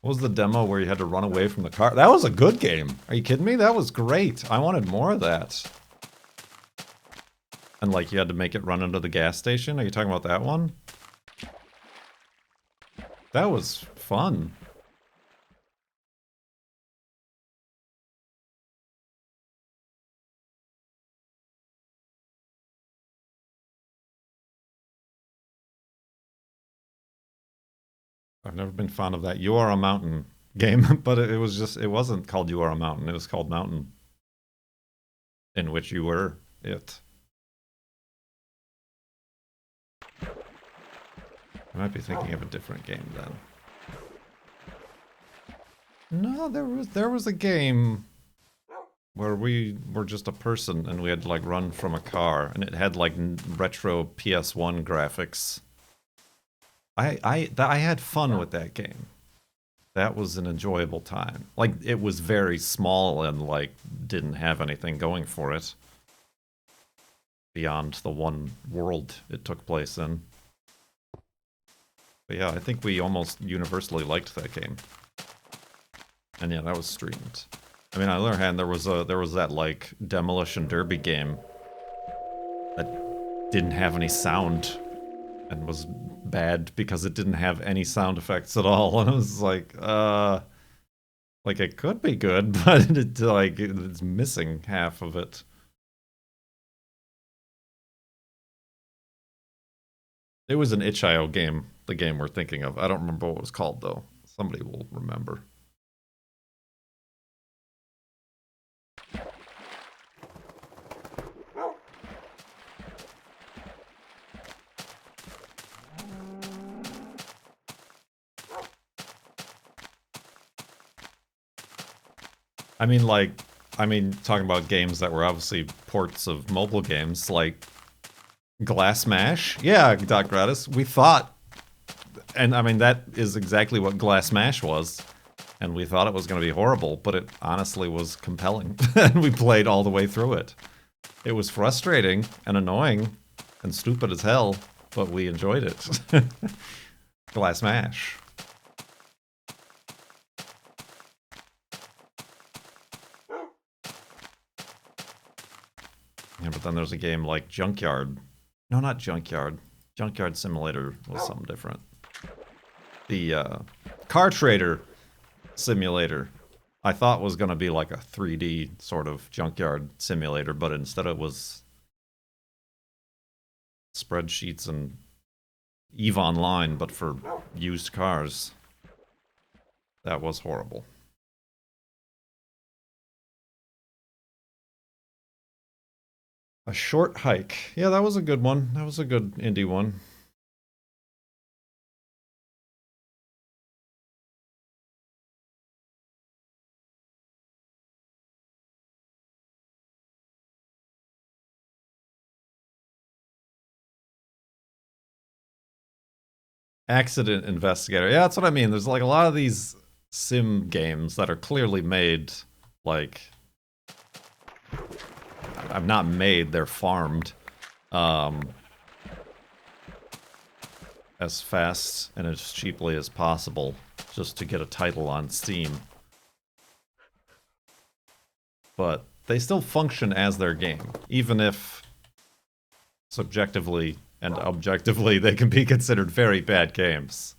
What was the demo where you had to run away from the car? That was a good game. Are you kidding me? That was great. I wanted more of that. And like you had to make it run into the gas station? Are you talking about that one? That was fun. I've never been fond of that You Are a Mountain game, but it was just, it wasn't called You Are a Mountain, it was called Mountain. In which you were it. I might be thinking of a different game then. No, there was a game where we were just a person and we had to like run from a car and it had like retro PS1 graphics. I had fun with that game. That was an enjoyable time. Like it was very small and like didn't have anything going for it beyond the one world it took place in. But yeah, I think we almost universally liked that game. And yeah, that was streamed. I mean, on the other hand, there was that like Demolition Derby game that didn't have any sound and was bad because it didn't have any sound effects at all. And it was like it could be good, but it's missing half of it. It was an itch.io game, the game we're thinking of. I don't remember what it was called though. Somebody will remember. I mean, talking about games that were obviously ports of mobile games, like Glass Mash. Yeah, Doc Gratis. We thought, and I mean, that is exactly what Glass Mash was. And we thought it was going to be horrible, but it honestly was compelling. And we played all the way through it. It was frustrating and annoying and stupid as hell, but we enjoyed it. Glass Mash. Yeah, but then there's a game like Junkyard. No, not Junkyard. Junkyard Simulator was something different. The Car Trader Simulator, I thought was going to be like a 3D sort of junkyard simulator, but instead it was spreadsheets and EVE Online, but for used cars. That was horrible. A Short Hike. Yeah, that was a good one. That was a good indie one. Accident Investigator. Yeah, that's what I mean. There's like a lot of these sim games that are clearly made like I'm not made, they're farmed as fast and as cheaply as possible just to get a title on Steam. But they still function as their game, even if subjectively and objectively they can be considered very bad games.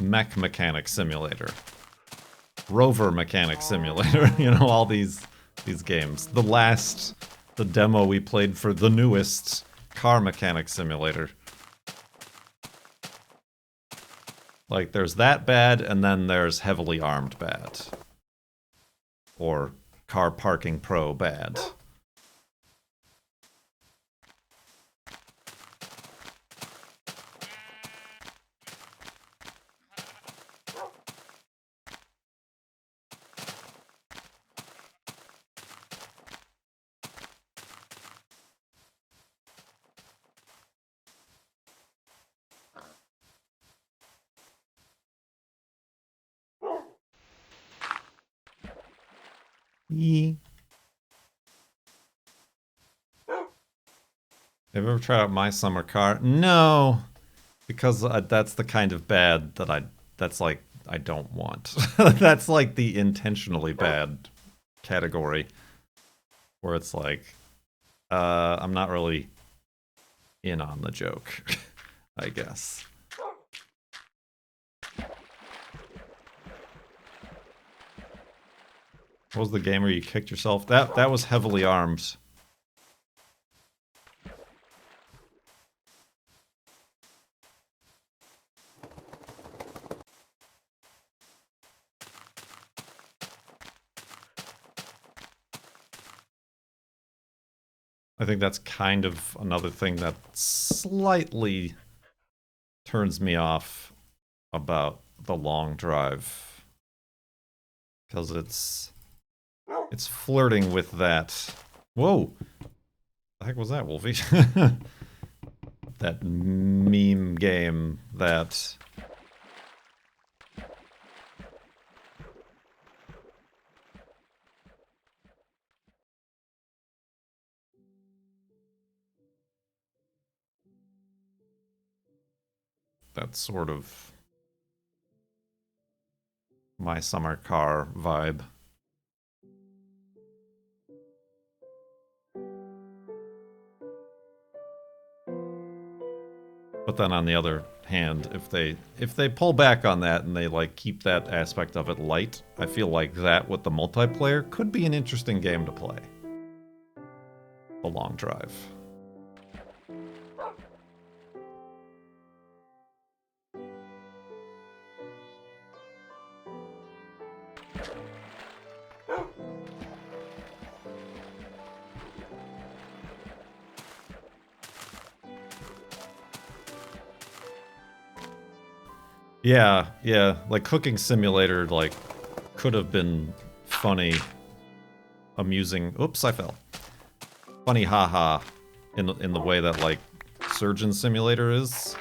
Mech Mechanic Simulator. Rover Mechanic Simulator. You know, all these games. The demo we played for the newest Car Mechanic Simulator. Like, there's that bad, and then there's Heavily Armed bad. Or Car Parking Pro bad. Yee. Have you ever tried out My Summer Car? No, because that's the kind of bad that that's like, I don't want. That's like the intentionally bad category, where it's like, I'm not really in on the joke, I guess. What was the game where you kicked yourself? That was Heavily Armed. I think that's kind of another thing that slightly turns me off about the long drive. Because it's flirting with that. Whoa! The heck was that, Wolfie? That meme game that... that sort of My Summer Car vibe. But then on the other hand, if they pull back on that and they like keep that aspect of it light, I feel like that with the multiplayer could be an interesting game to play. The long drive. Yeah, like Cooking Simulator, like, could have been funny, amusing. Oops, I fell. Funny, haha, in the way that like Surgeon Simulator is.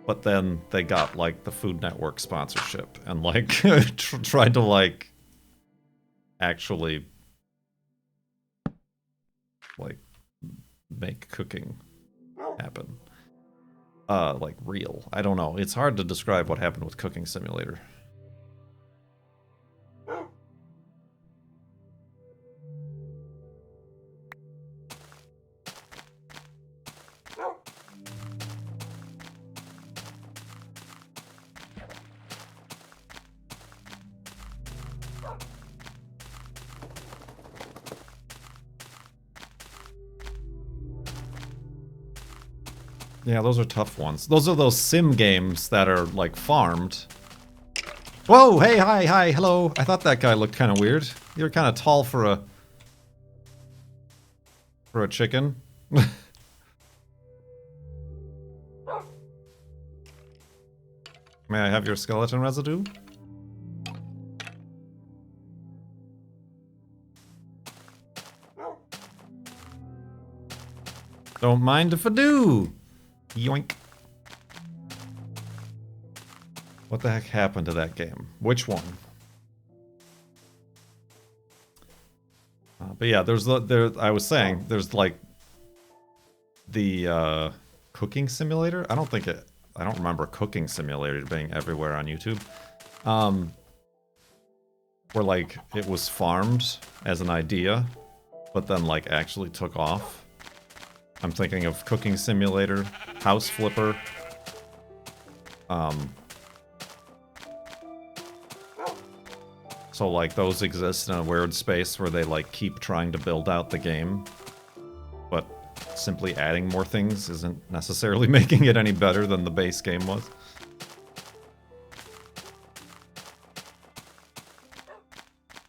But then they got like the Food Network sponsorship and like tried to like actually like make cooking happen. Like real. I don't know. It's hard to describe what happened with Cooking Simulator. Yeah, those are tough ones. Those are those sim games that are, like, farmed. Whoa, hey, hi, hello. I thought that guy looked kind of weird. You're kind of tall for a... for a chicken. May I have your skeleton residue? Don't mind if I do! Yoink. What the heck happened to that game? Which one? But yeah, I was saying, there's like the cooking simulator. I don't remember Cooking Simulator being everywhere on YouTube. Where like it was farmed as an idea, but then like actually took off. I'm thinking of Cooking Simulator, House Flipper. So like those exist in a weird space where they like keep trying to build out the game, but simply adding more things isn't necessarily making it any better than the base game was.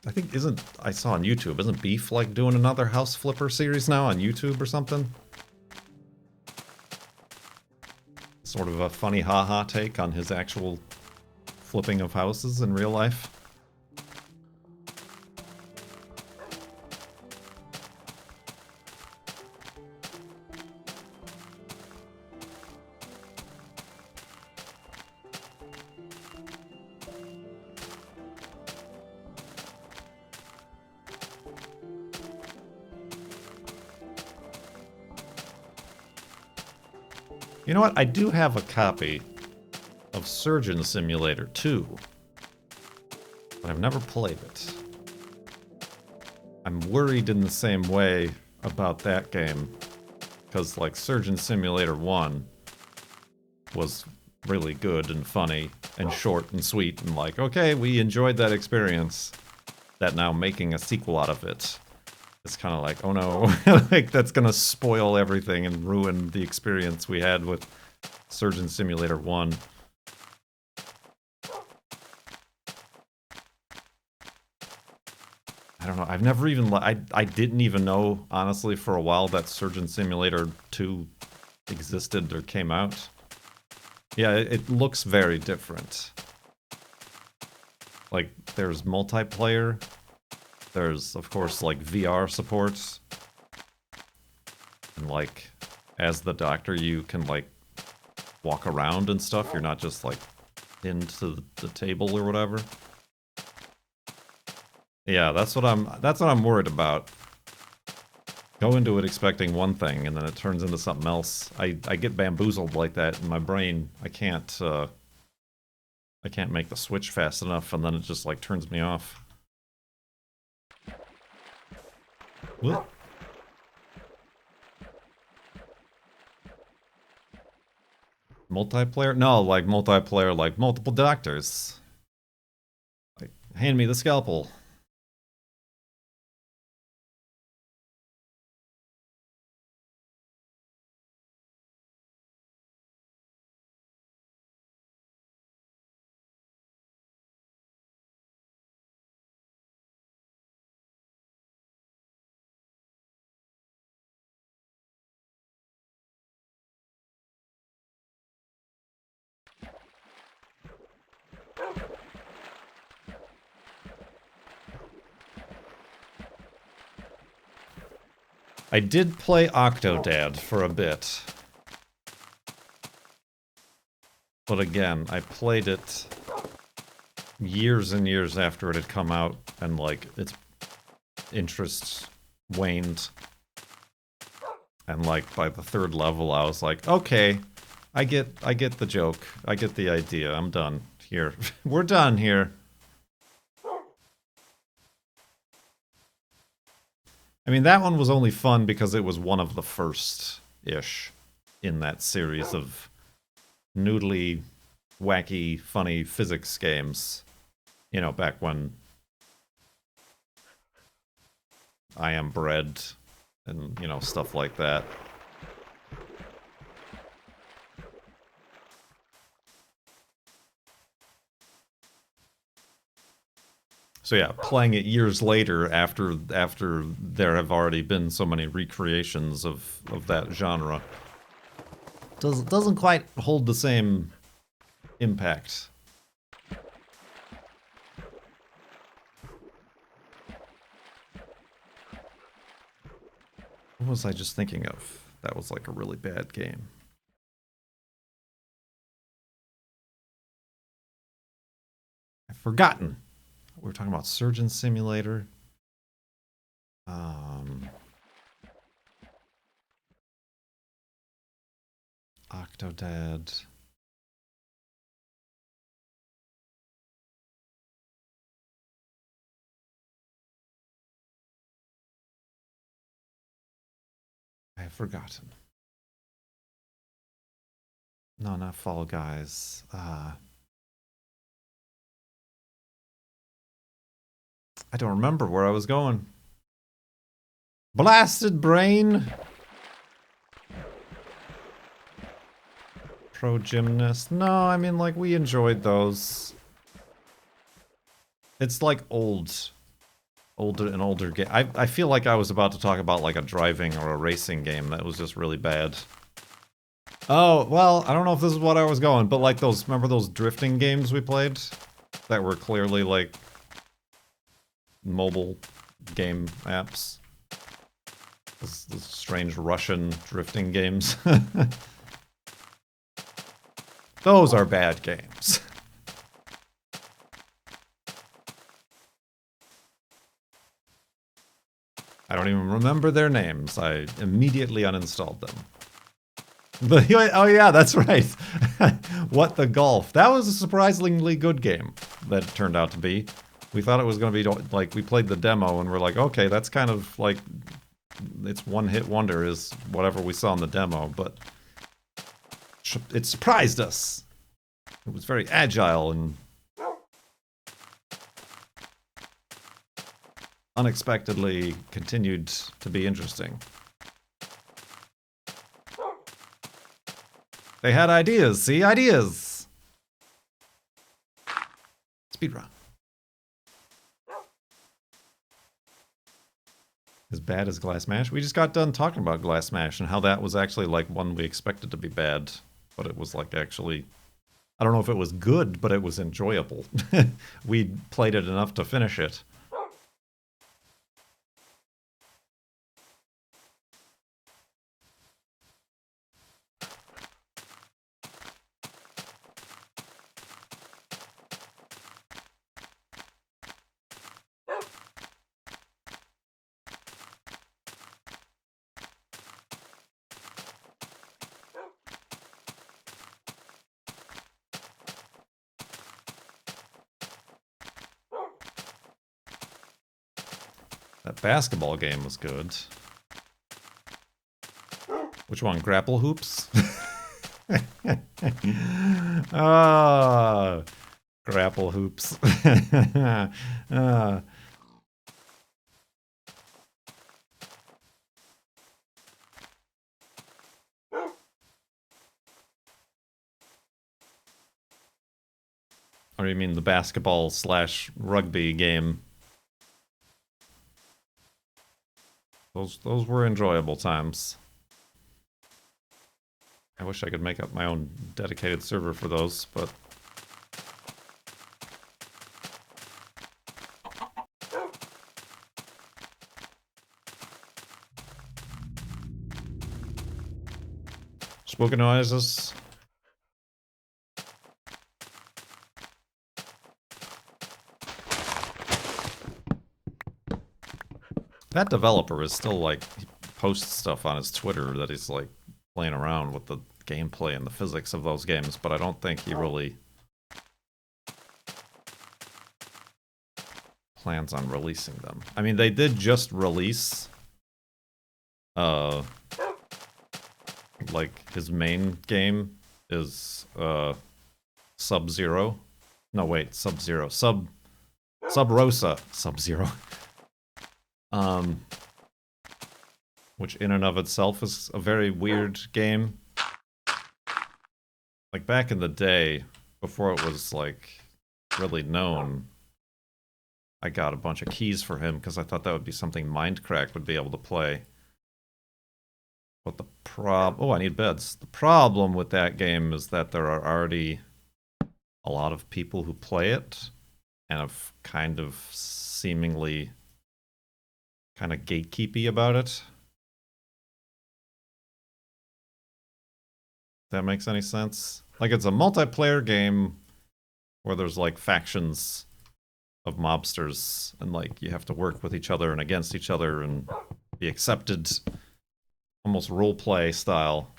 I think I saw on YouTube, isn't Beef like doing another House Flipper series now on YouTube or something? Sort of a funny haha take on his actual flipping of houses in real life. You know what? I do have a copy of Surgeon Simulator 2, but I've never played it. I'm worried in the same way about that game, because like Surgeon Simulator 1 was really good and funny and short and sweet and like, okay, we enjoyed that experience, that now making a sequel out of it, it's kind of like, oh no, like that's gonna spoil everything and ruin the experience we had with Surgeon Simulator 1. I don't know, I've never even, I didn't even know, honestly, for a while that Surgeon Simulator 2 existed or came out. Yeah, it looks very different. Like, there's multiplayer. There's, of course, like, VR support. And, like, as the doctor, you can, like, walk around and stuff. You're not just, like, pinned to the table or whatever. Yeah, that's what I'm worried about. Go into it expecting one thing, and then it turns into something else. I get bamboozled like that in my brain. I can't make the switch fast enough, and then it just, like, turns me off. What? Multiplayer? No, like, multiplayer, like, multiple doctors. Like, hand me the scalpel. I did play Octodad for a bit. But again, I played it years and years after it had come out, and, like, its interest waned. And, like, by the third level, I was like, okay, I get the joke. I get the idea. I'm done here. We're done here. I mean, that one was only fun because it was one of the first-ish in that series of noodly, wacky, funny physics games. You know, back when I Am Bread and, you know, stuff like that. So yeah, playing it years later after there have already been so many recreations of that genre doesn't quite hold the same impact. What was I just thinking of? That was like a really bad game. I've forgotten. We were talking about Surgeon Simulator. Octodad. I have forgotten. No, not Fall Guys. I don't remember where I was going. Blasted brain! Pro Gymnast. No, I mean, like, we enjoyed those. It's like older game. I feel like I was about to talk about, like, a driving or a racing game that was just really bad. Oh, well, I don't know if this is what I was going, but like those, remember those drifting games we played? That were clearly, like, mobile game apps? Those strange Russian drifting games. Those are bad games. I don't even remember their names. I immediately uninstalled them. Oh yeah, that's right. What the Golf. That was a surprisingly good game that it turned out to be. We thought it was going to be like, we played the demo and we're like, okay, that's kind of like, it's one hit wonder is whatever we saw in the demo, but it surprised us. It was very agile and unexpectedly continued to be interesting. They had ideas, see? Ideas! Speedrun. As bad as Glass Smash? We just got done talking about Glass Smash and how that was actually like one we expected to be bad, but it was like actually, I don't know if it was good, but it was enjoyable. We played it enough to finish it. That basketball game was good. Which one? Grapple Hoops? Ah, Grapple Hoops. Ah. Or you mean the basketball / rugby game? Those were enjoyable times. I wish I could make up my own dedicated server for those, but Spoken Noises. That developer is still like, he posts stuff on his Twitter that he's like playing around with the gameplay and the physics of those games, but I don't think he really plans on releasing them. I mean, they did just release like his main game is Sub-Zero. No, wait, Sub-Zero. Sub-Rosa Sub-Zero. Which in and of itself is a very weird game. Like back in the day, before it was like really known, I got a bunch of keys for him because I thought that would be something Mindcrack would be able to play. But the oh, I need beds. The problem with that game is that there are already a lot of people who play it and have kind of seemingly kind of gatekeepy about it. If that makes any sense? Like, it's a multiplayer game where there's like factions of mobsters and like you have to work with each other and against each other and be accepted, almost roleplay style.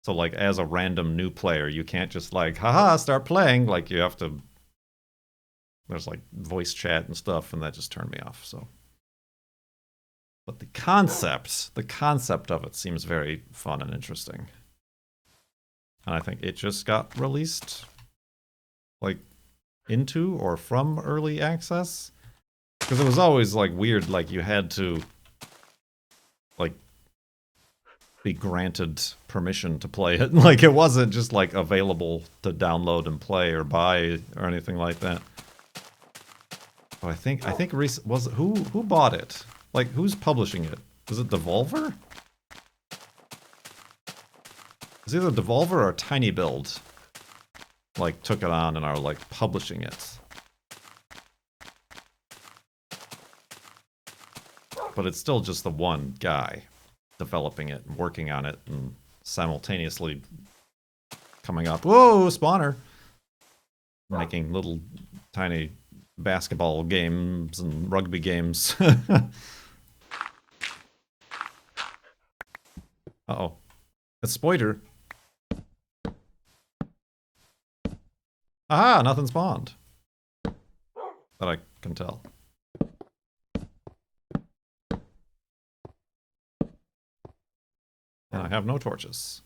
So like as a random new player, you can't just like, haha, start playing. Like you have to, there's like voice chat and stuff, and that just turned me off, so. But the concept of it seems very fun and interesting. And I think it just got released like into or from early access. Because it was always like weird, like you had to like be granted permission to play it. Like it wasn't just like available to download and play or buy or anything like that. Oh, I think was who bought it? Like who's publishing it? Is it Devolver? It's either Devolver or Tiny Build. Like took it on and are like publishing it. But it's still just the one guy developing it and working on it and simultaneously coming up. Whoa, spawner! Making little tiny basketball games and rugby games. Uh-oh. It's Spoiler. Aha, nothing spawned. That I can tell. And I have no torches.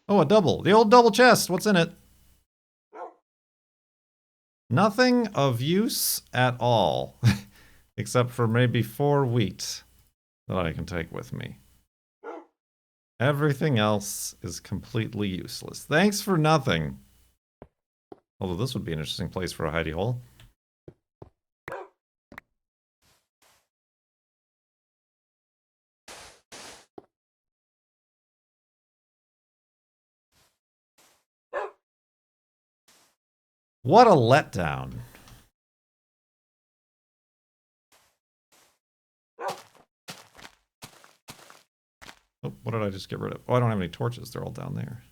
Oh, a double. The old double chest. What's in it? Nothing of use at all. Except for maybe 4 wheat that I can take with me. Everything else is completely useless. Thanks for nothing. Although this would be an interesting place for a hidey hole. What a letdown. Oh, what did I just get rid of? Oh, I don't have any torches. They're all down there.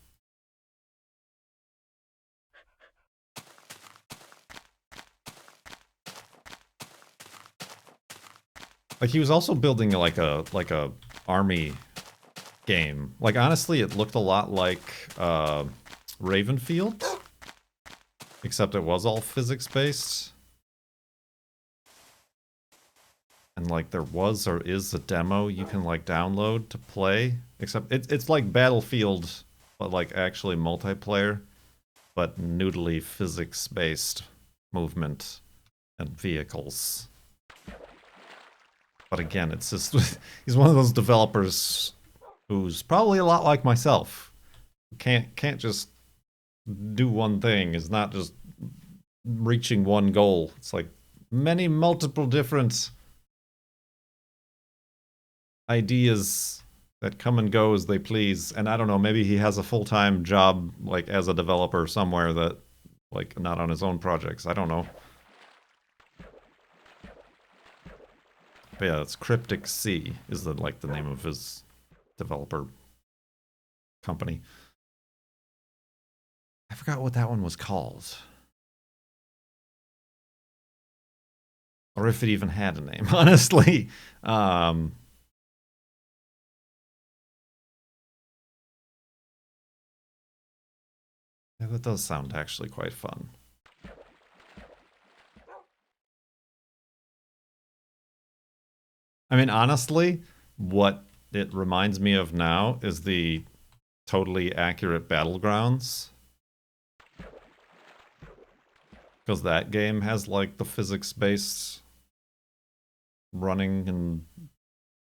Like, he was also building like a army game. Like, honestly, it looked a lot like Ravenfield, except it was all physics-based. And like, there was or is a demo you can like download to play. Except it's like Battlefield, but like actually multiplayer, but noodly physics-based movement and vehicles. But again, it's just he's one of those developers who's probably a lot like myself. Can't just do one thing. Is not just reaching one goal. It's like multiple different ideas that come and go as they please. And I don't know, maybe he has a full-time job like as a developer somewhere that like not on his own projects. I don't know. But yeah, it's Cryptic Sea is the name of his developer company. I forgot what that one was called. Or if it even had a name, honestly. Yeah, that does sound actually quite fun. I mean, honestly, what it reminds me of now is the totally accurate Battlegrounds. Because that game has, like, the physics-based running and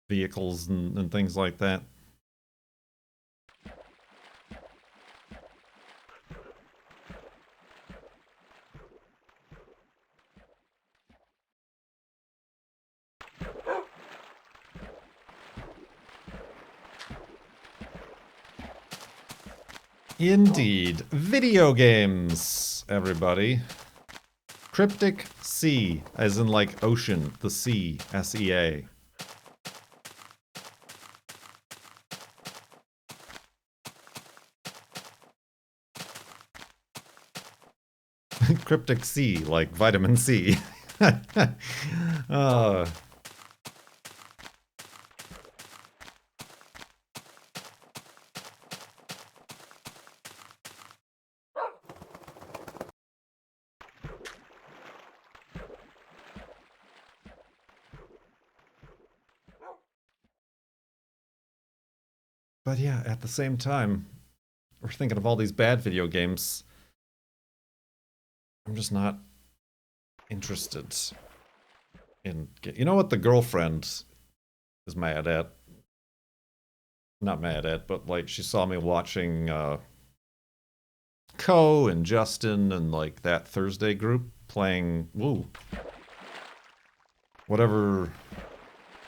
vehicles and things like that. Indeed. Video games, everybody. Cryptic Sea, as in like ocean, the sea, S-E-A. Cryptic Sea, like vitamin C. But yeah, at the same time, we're thinking of all these bad video games. I'm just not interested in... You know what the girlfriend is mad at? Not mad at, but like she saw me watching Co and Justin and like that Thursday group playing, whatever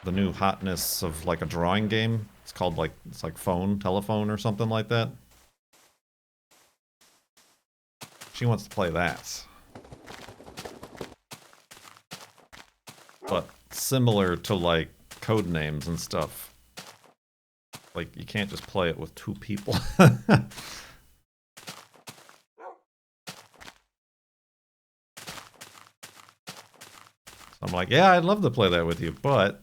the new hotness of like a drawing game. It's called like, it's like telephone or something like that. She wants to play that. But similar to like code names and stuff. Like you can't just play it with 2 people. So I'm like, yeah, I'd love to play that with you, but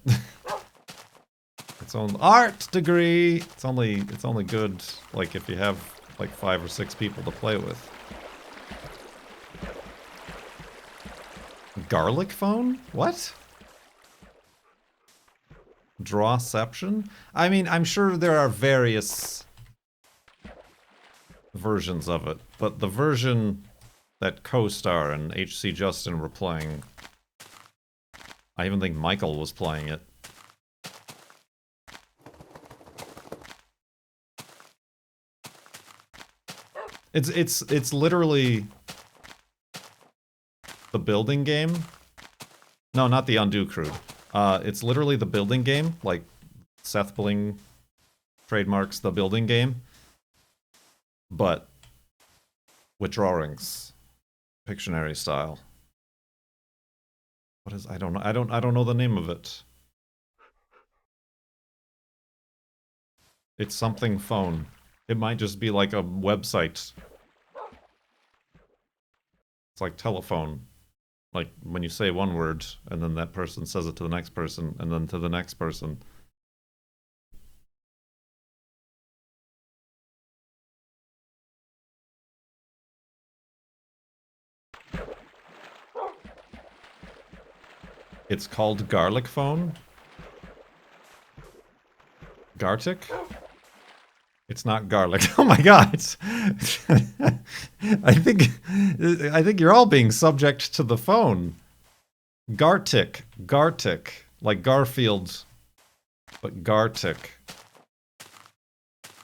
it's on art degree. It's only good like if you have like 5 or 6 people to play with. Garlic phone? What? Drawception? I mean, I'm sure there are various versions of it, but the version that Co-Star and HC Justin were playing, I even think Michael was playing it. It's literally the building game. No, not the Undo Crew. It's literally the building game, like Seth Bling trademarks the building game, but with drawings, Pictionary style. What is? I don't know. I don't know the name of it. It's something phone. It might just be like a website. It's like telephone. Like when you say one word and then that person says it to the next person and then to the next person. It's called Garlic Phone. Gartic? It's not garlic. Oh my god. I think you're all being subject to the phone. Gartic. Gartic. Like Garfield, but Gartic.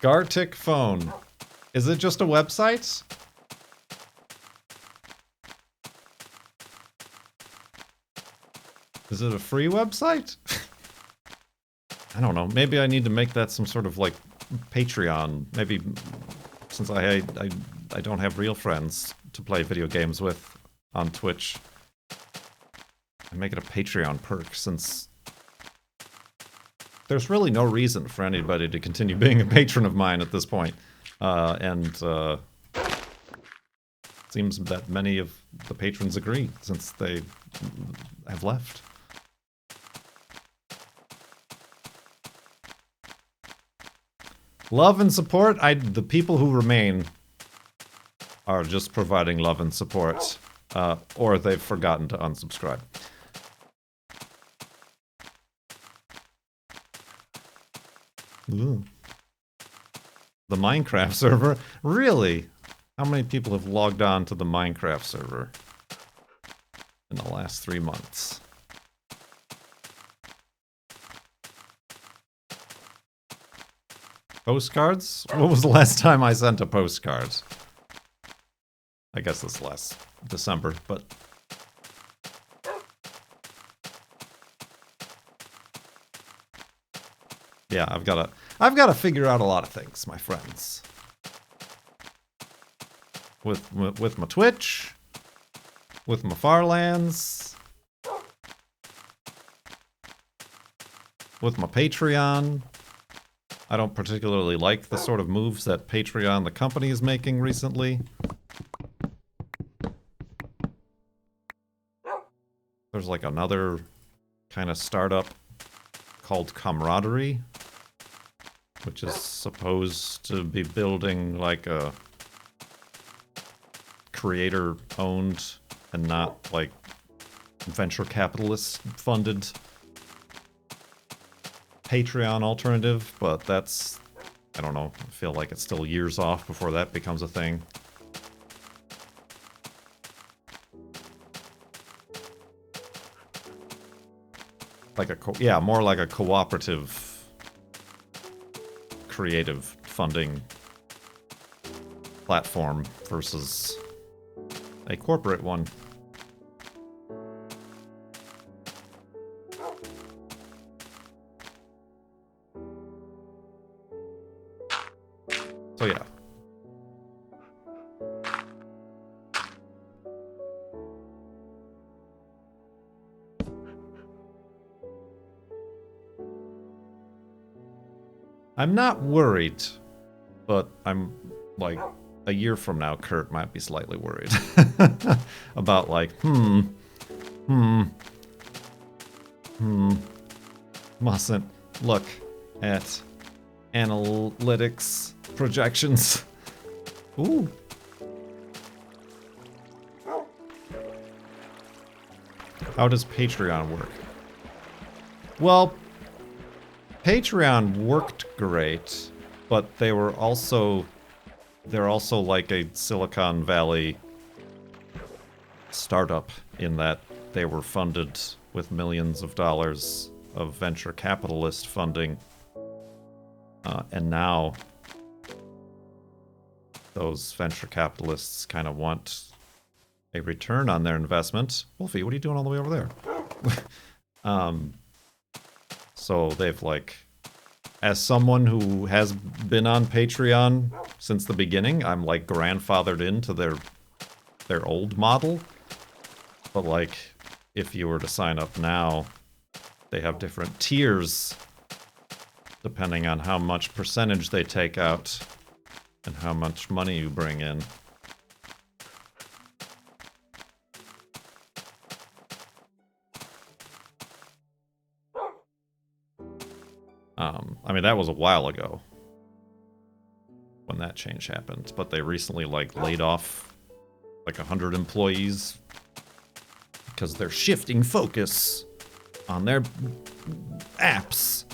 Gartic phone. Is it just a website? Is it a free website? I don't know. Maybe I need to make that some sort of like Patreon. Maybe since I don't have real friends to play video games with on Twitch, I make it a Patreon perk, since there's really no reason for anybody to continue being a patron of mine at this point. It seems that many of the patrons agree, since they have left. Love and support? The people who remain are just providing love and support. Or they've forgotten to unsubscribe. Ooh. The Minecraft server? Really? How many people have logged on to the Minecraft server in the last 3 months? Postcards? What was the last time I sent a postcard? I guess this last December, but... yeah, I've gotta figure out a lot of things, my friends. With my Twitch, with my Farlands, with my Patreon. I don't particularly like the sort of moves that Patreon, the company, is making recently. There's like another kind of startup called Camaraderie, which is supposed to be building like a creator-owned and not like venture capitalist-funded Patreon alternative, but that's, I don't know, I feel like it's still years off before that becomes a thing. Like yeah, more like a cooperative, creative funding platform versus a corporate one. So yeah. I'm not worried, but I'm like a year from now, Kurt might be slightly worried about like, mustn't look at analytics projections Ooh. How does Patreon work? Well, Patreon worked great, but they're also like a Silicon Valley startup in that they were funded with millions of dollars of venture capitalist funding. And now those venture capitalists kind of want a return on their investment. Wolfie, what are you doing all the way over there? So they've like, as someone who has been on Patreon since the beginning, I'm like grandfathered into their old model. But like, if you were to sign up now, they have different tiers depending on how much percentage they take out and how much money you bring in. I mean, that was a while ago when that change happened, but they recently like laid off like 100 employees because they're shifting focus on their apps.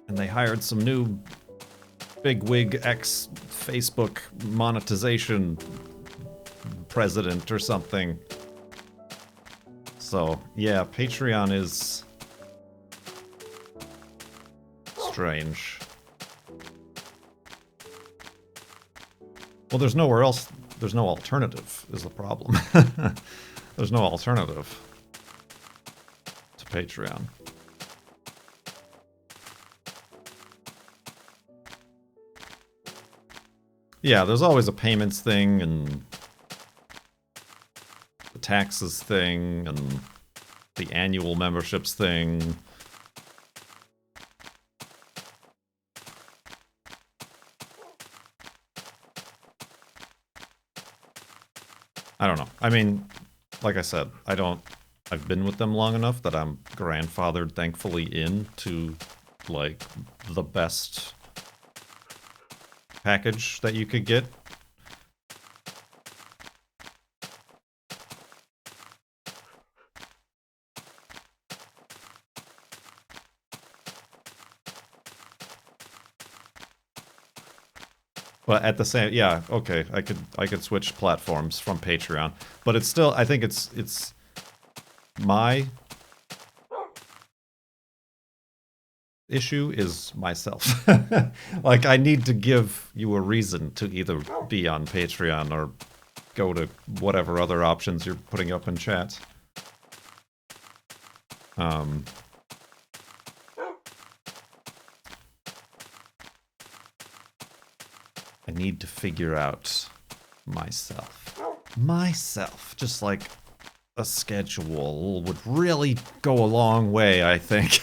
And they hired some new bigwig ex-Facebook monetization president or something. So, yeah, Patreon is strange. Well, there's nowhere else. There's no alternative, is the problem. There's no alternative to Patreon. Yeah, there's always a payments thing and the taxes thing and the annual memberships thing. I don't know. I mean, like I said, I've been with them long enough that I'm grandfathered, thankfully, into, like, the best package that you could get. But at the same, yeah, okay, I could switch platforms from Patreon, but it's still, I think it's my issue is myself. Like, I need to give you a reason to either be on Patreon or go to whatever other options you're putting up in chat. I need to figure out myself. Just like a schedule would really go a long way, I think.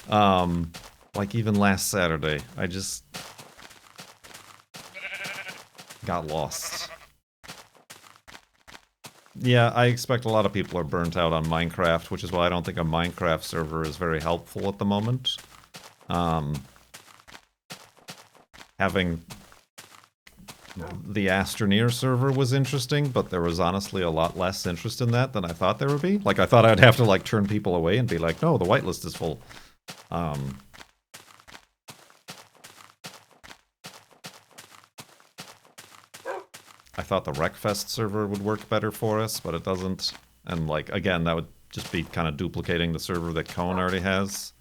Like even last Saturday, I just got lost. Yeah, I expect a lot of people are burnt out on Minecraft, which is why I don't think a Minecraft server is very helpful at the moment. Having the Astroneer server was interesting, but there was honestly a lot less interest in that than I thought there would be. Like, I thought I'd have to, like, turn people away and be like, no, the whitelist is full. I thought the Wreckfest server would work better for us, but it doesn't. And, like, again, that would just be kind of duplicating the server that Cohen already has.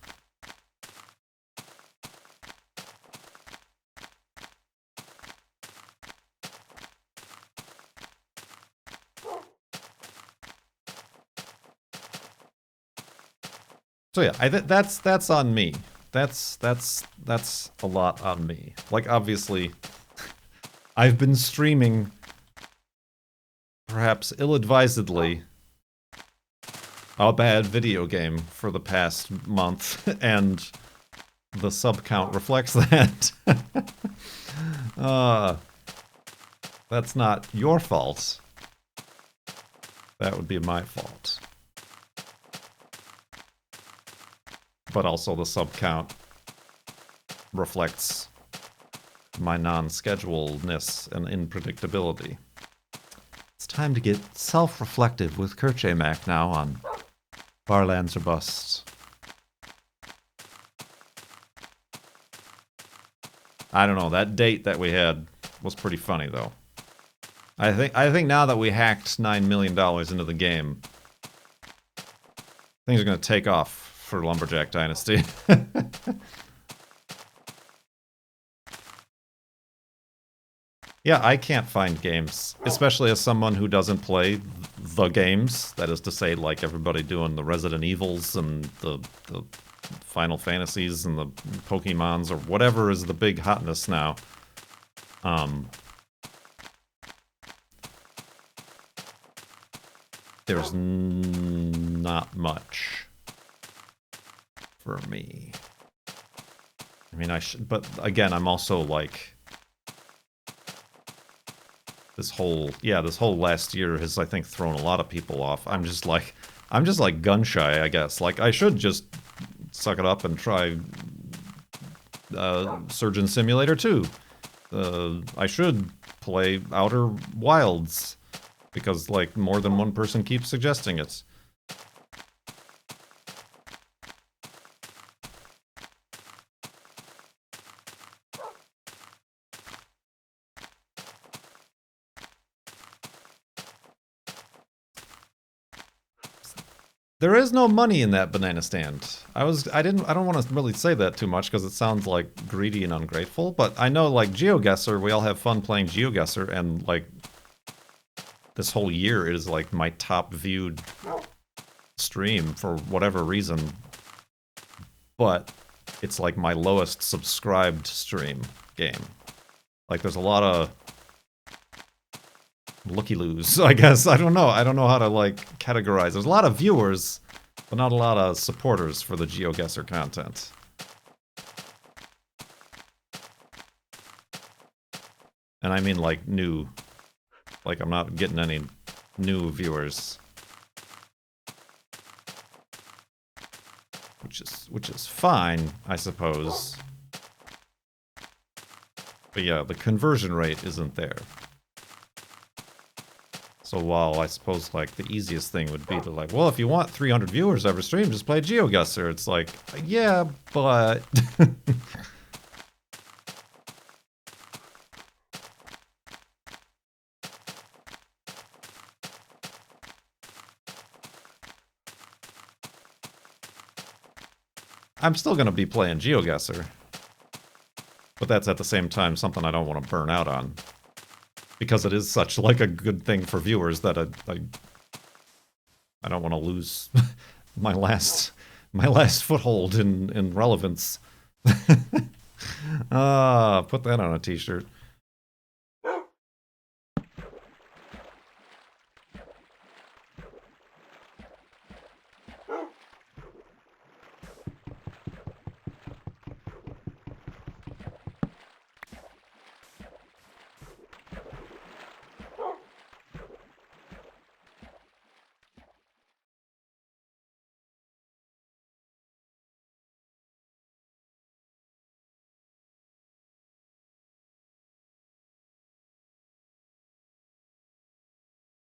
So yeah, that's on me. That's a lot on me. Like, obviously, I've been streaming, perhaps ill-advisedly, a bad video game for the past month, and the sub count reflects that. That's not your fault. That would be my fault. But also the sub count reflects my non-scheduledness and unpredictability. It's time to get self-reflective with Kerchamak now on Farlands or Bust. I don't know, that date that we had was pretty funny though. I think now that we hacked $9 million into the game, things are gonna take off for Lumberjack Dynasty. Yeah, I can't find games, especially as someone who doesn't play the games. That is to say, like everybody doing the Resident Evils and the Final Fantasies and the Pokemons or whatever is the big hotness now. There's not much for me. I mean, but again, I'm also like... This whole last year has, I think, thrown a lot of people off. I'm just like gun shy, I guess. Like, I should just suck it up and try Surgeon Simulator 2. I should play Outer Wilds because, like, more than one person keeps suggesting it. There is no money in that banana stand. I don't want to really say that too much because it sounds like greedy and ungrateful, but I know like GeoGuessr, we all have fun playing GeoGuessr, and like this whole year it is like my top viewed stream for whatever reason. But it's like my lowest subscribed stream game. Like there's a lot of looky-loos, I guess. I don't know how to, like, categorize. There's a lot of viewers, but not a lot of supporters for the GeoGuessr content. And I mean, like, new. Like, I'm not getting any new viewers. Which is fine, I suppose. But yeah, the conversion rate isn't there. So while I suppose, like, the easiest thing would be to, like, well, if you want 300 viewers every stream, just play GeoGuessr. It's like, yeah, but... I'm still gonna be playing GeoGuessr. But that's at the same time something I don't want to burn out on. Because it is such, like, a good thing for viewers that I don't want to lose my last foothold in relevance. Put that on a t-shirt.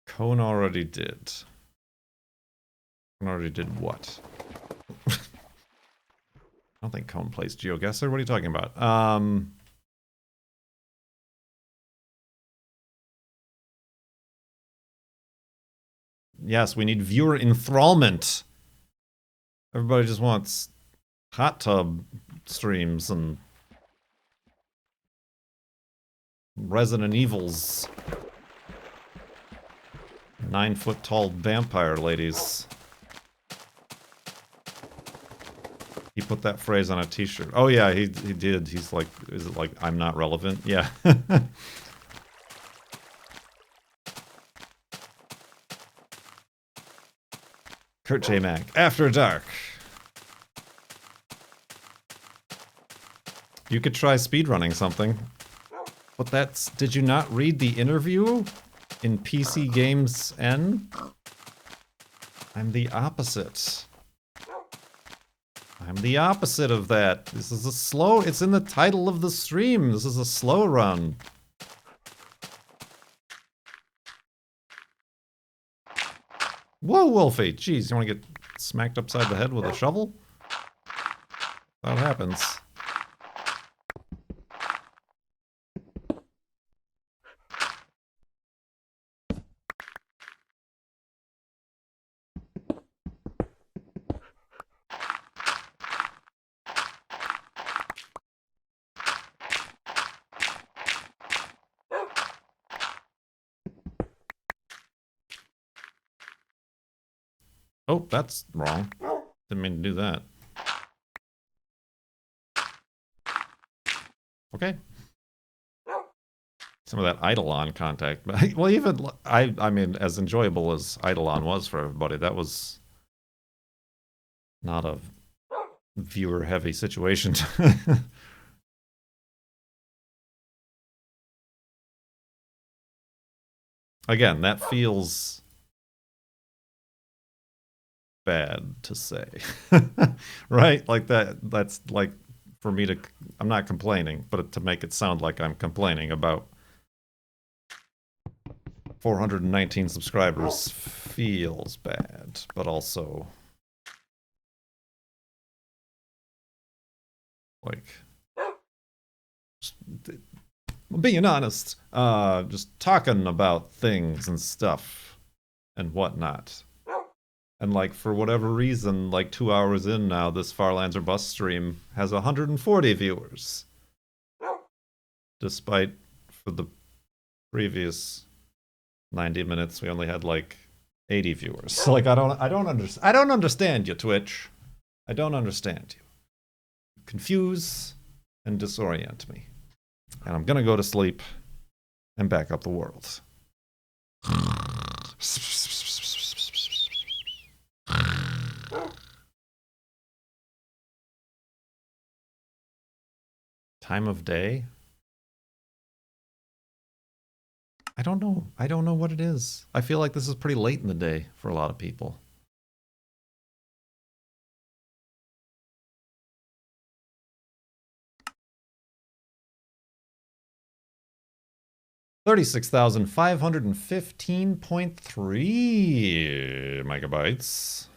Cone already did. Cone already did what? I don't think Cone plays GeoGuessr. What are you talking about? Yes, we need viewer enthrallment. Everybody just wants hot tub streams and Resident Evils. 9-foot-tall vampire ladies. He put that phrase on a t-shirt. Oh yeah, he did. He's like, is it like, I'm not relevant? Yeah. Kurt J. Mack, After Dark. You could try speedrunning something. But that's... Did you not read the interview in PC Games N? I'm the opposite. I'm the opposite of that. This is a slow... It's in the title of the stream. This is a slow run. Whoa, Wolfie. Jeez, you want to get smacked upside the head with a shovel? That happens. Oh, that's wrong. Didn't mean to do that. Okay. Some of that Eidolon contact. But, well, even, I mean, as enjoyable as Eidolon was for everybody, that was not a viewer-heavy situation. Again, that feels bad to say. Right? Like that's like for me to, I'm not complaining, but to make it sound like I'm complaining about 419 subscribers feels bad, but also like, just, being honest, just talking about things and stuff and whatnot. And like, for whatever reason, like 2 hours in now, this Farlands or Bust stream has 140 viewers. Despite, for the previous 90 minutes, we only had like 80 viewers. So like, I don't understand you, Twitch. I don't understand you. Confuse and disorient me. And I'm gonna go to sleep and back up the world. Time of day? I don't know. I don't know what it is. I feel like this is pretty late in the day for a lot of people. $36,515.3 megabytes.